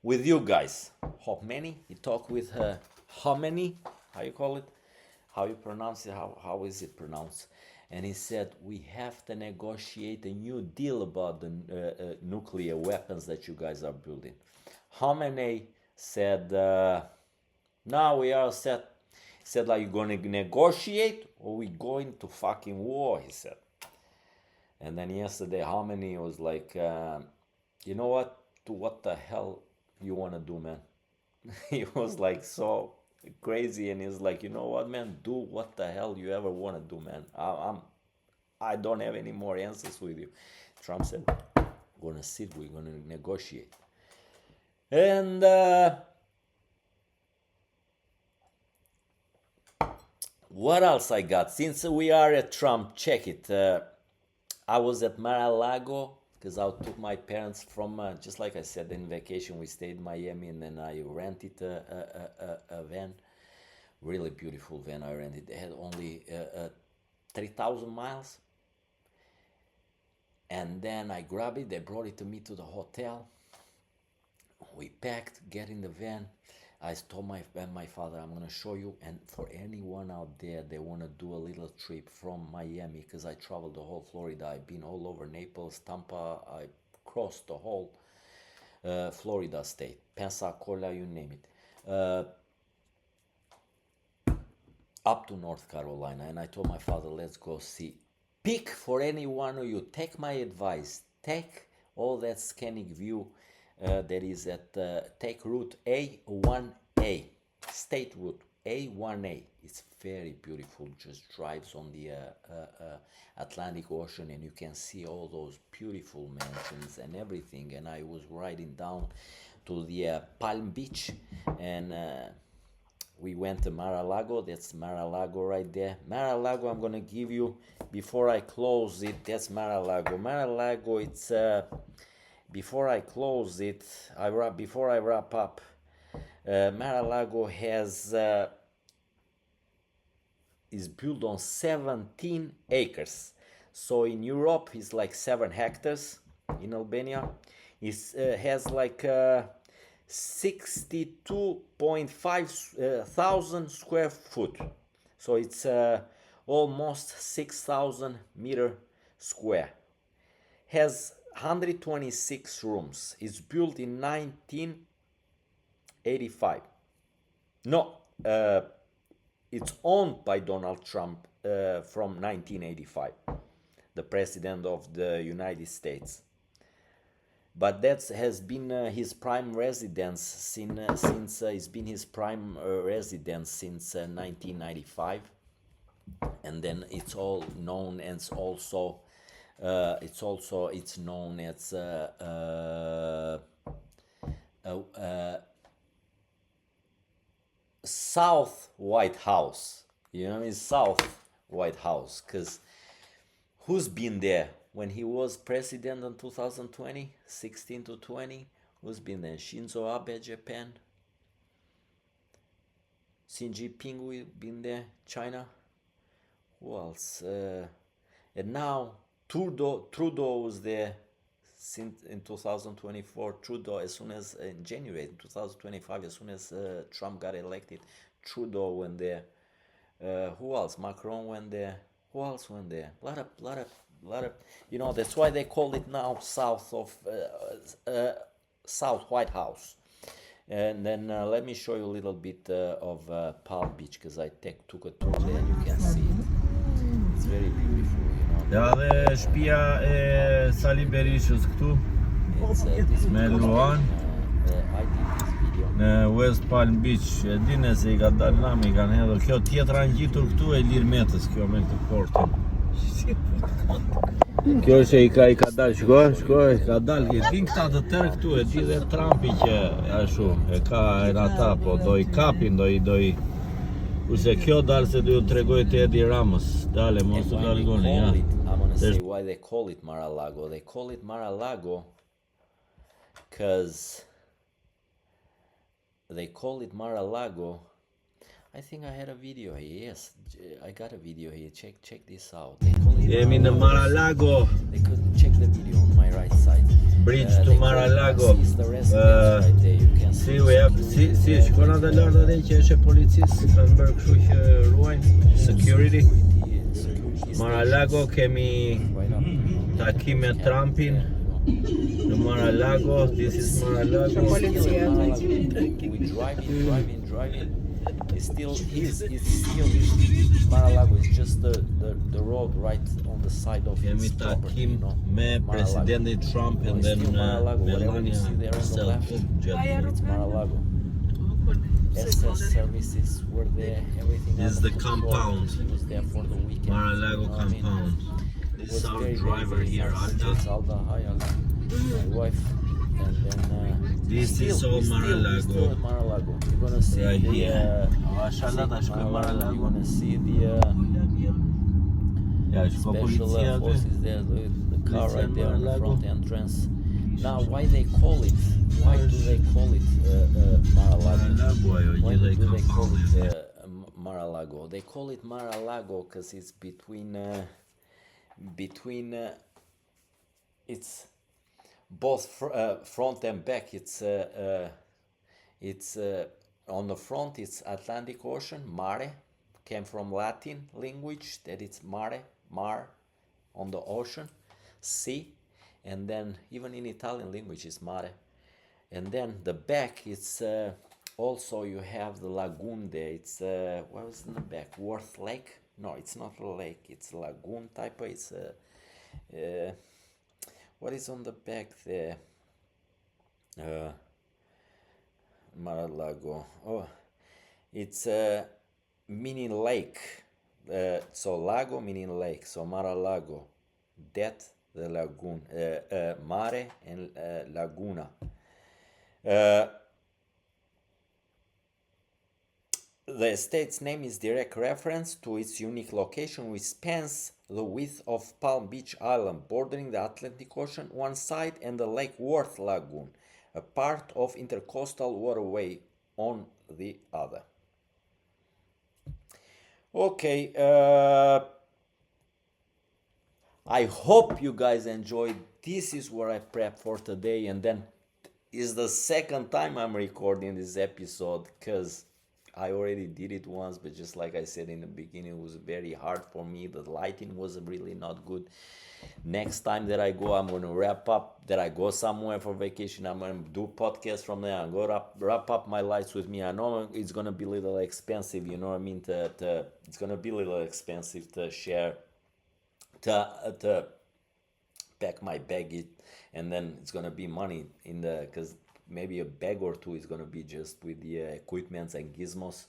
with you guys. Khomeini. He talked with Khomeini. How you call it? How you pronounce it? How is it pronounced? And he said, we have to negotiate a new deal about the nuclear weapons that you guys are building. Khomeini said, now we are set. He said, like, you're going to negotiate or we going to fucking war, he said. And then yesterday, Khomeini was like, you know what? What the hell you want to do, man? He was like so crazy, and he's like, you know what, man, do what the hell you ever want to do, man. I don't have any more answers with you. Trump said, we're gonna sit, we're gonna negotiate. And what else I got? Since we are at Trump, check it. I was at Mar-a-Lago because I took my parents from, just like I said, in vacation we stayed in Miami, and then I rented a van, really beautiful van I rented. They had only 3,000 miles, and then I grabbed it, they brought it to me to the hotel, we packed, get in the van. I told my father, I'm going to show you, and for anyone out there, they want to do a little trip from Miami, because I traveled the whole Florida. I've been all over Naples, Tampa, I crossed the whole Florida state, Pensacola, you name it, up to North Carolina. And I told my father, let's go see. Pick for any one of you, take my advice, take all that scenic view that is at take route A1A, state route A1A. It's very beautiful, just drives on the Atlantic Ocean, and you can see all those beautiful mansions and everything. And I was riding down to the Palm Beach, and we went to Mar-a-Lago. That's Mar-a-Lago right there. Mar-a-Lago, I'm gonna give you, before I close it, that's Mar-a-Lago. Mar-a-Lago, it's before I close it, before I wrap up, Mar-a-Lago is built on 17 acres. So in Europe, it's like 7 hectares. In Albania, it has like 62.5 thousand square foot. So it's almost 6,000 meter square. Has 126 rooms. It's built in 1985. No, it's owned by Donald Trump from 1985, the president of the United States. But that has been his prime residence since it's been his prime residence since 1995, and then it's all known as also it's known as South White House. You know, it's South White House, because who's been there when he was president in 2020, 16 to 20? Who's been there? Shinzo Abe, Japan. Xi Jinping, we've been there. China. Who else? And now Trudeau was there since in 2024. Trudeau, as soon as in January 2025, as soon as Trump got elected, Trudeau went there. Who else? Macron went there. Who else went there? A lot of, you know, that's why they call it now South White House. And then let me show you a little bit of Palm Beach, because I took a tour there and you can see it. It's very beautiful, you know. Da dhe shtëpia e Sali Berishës këtu me Luan I did this video. në West Palm Beach. E dine se I ka dalë nami, I kanë hedhur. Kjo tjetra ngjitur këtu e Lir Metës, kjo me këtë portin. Kjo është I ka dalë, shkoj, ka dalë. E din këta të tërë këtu, e di dhe Trumpi që ashtu, e ka era ata, po do I kapin, do I kurse kjo dalë se do ju tregoj te Edi Ramës. Dale, mos të largoni, ja. I'm gonna say why they call it Mar-a-Lago. They call it Mar-a-Lago because I think I had a video here. Yes, I got a video here. Check this out. They call it Jemi në Mar-a-Lago. They could check the video on my right side. Bridge to Mar-a-Lago. The residence right there. You can see. Si shkon atë lart atë që është e policisë, kanë bërë kështu që ruajnë security. Mar-a-Lago kemi takim me Trumpin në Mar-a-Lago. This is Mar-a-Lago. We driving. It's still Mar-a-Lago is just the road right on the side of Kemi his property, takim you know, me Mar-a-Lago. Presidenti Trump and then Mar-a-Lago, whatever you Melania see there on the left, it's Mar-a-Lago. SS services were there, everything. This is under the control. compound. He was there for the weekend. Mar-a-Lago you know what I mean? compound. It This was is our very, driver very here, nice. Alda. It's Alda, hi Alda, my wife. And then This is all we're still Mar-a-Lago. at Mar-a-Lago. You're gonna see Right the here. Mar-a-Lago. You're gonna see the Ja, shko special policia aty. forces there, the car Policia right there on the Mar-a-Lago. front entrance. Now, why they call it? Why do they call it Mar-a-Lago? Mar-a-Lago ajo, Why gjithaj do they call compound. it Mar-a-Lago? They call it Mar-a-Lago because it's between it's both front and back. It's on the front it's Atlantic Ocean, mare, came from Latin language, that it's mare, mar, on the ocean, sea, and then even in Italian language it's mare. And then the back, it's also you have the lagoon there. It's what was in the back? Worth Lake? No, it's not a lake. It's a lagoon type. It's what is on the back there? Mar-a-Lago. Oh, it's meaning lake. So lago meaning lake. So Mar-a-Lago, that the lagoon, mare and laguna. The estate's name is direct reference to its unique location, which spans the width of Palm Beach Island, bordering the Atlantic Ocean one side and the Lake Worth Lagoon, a part of Intercoastal Waterway on the other. Okay, I hope you guys enjoyed. This is what I prepped for today, and then is the second time I'm recording this episode, because I already did it once, but just like I said in the beginning, it was very hard for me. The lighting was really not good. Next time that I go, I'm going to wrap up, that I go somewhere for vacation. I'm going to do podcast from there. I'm going to wrap up my lights with me. I know it's going to be a little expensive, you know what I mean? It's going to be a little expensive to share, to pack my bag, and then it's going to be money in the, because maybe a bag or two is going to be just with the equipments and gizmos.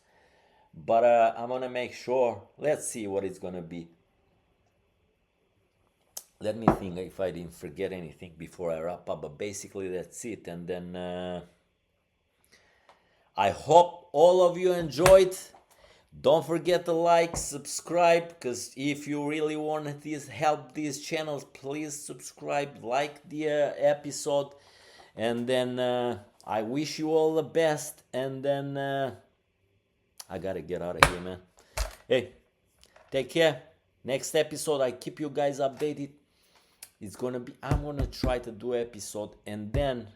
But I'm going to make sure, let's see what it's going to be. Let me think if I didn't forget anything before I wrap up, but basically that's it. And then I hope all of you enjoyed. Don't forget to like, subscribe, because if you really want this help these channels, please subscribe, like the episode, and then I wish you all the best. And then I gotta get out of here, man. Hey, take care. Next episode, I keep you guys updated. It's gonna be, I'm gonna try to do episode, and then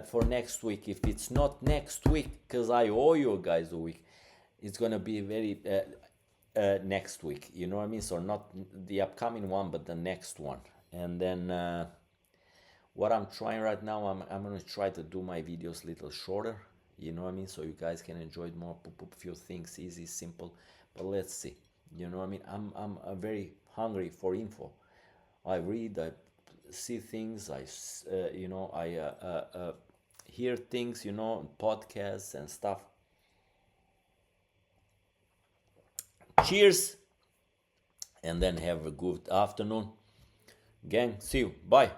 for next week, if it's not next week, because I owe you guys a week, it's gonna be very next week, you know what I mean? So not the upcoming one, but the next one. And then what I'm trying right now, I'm gonna try to do my videos a little shorter, you know what I mean? So you guys can enjoy it more, put a few things, easy, simple. But let's see, you know what I mean? I'm very hungry for info. I read, I see things, I hear things, you know, podcasts and stuff. Cheers, and then have a good afternoon. Gang, see you. Bye.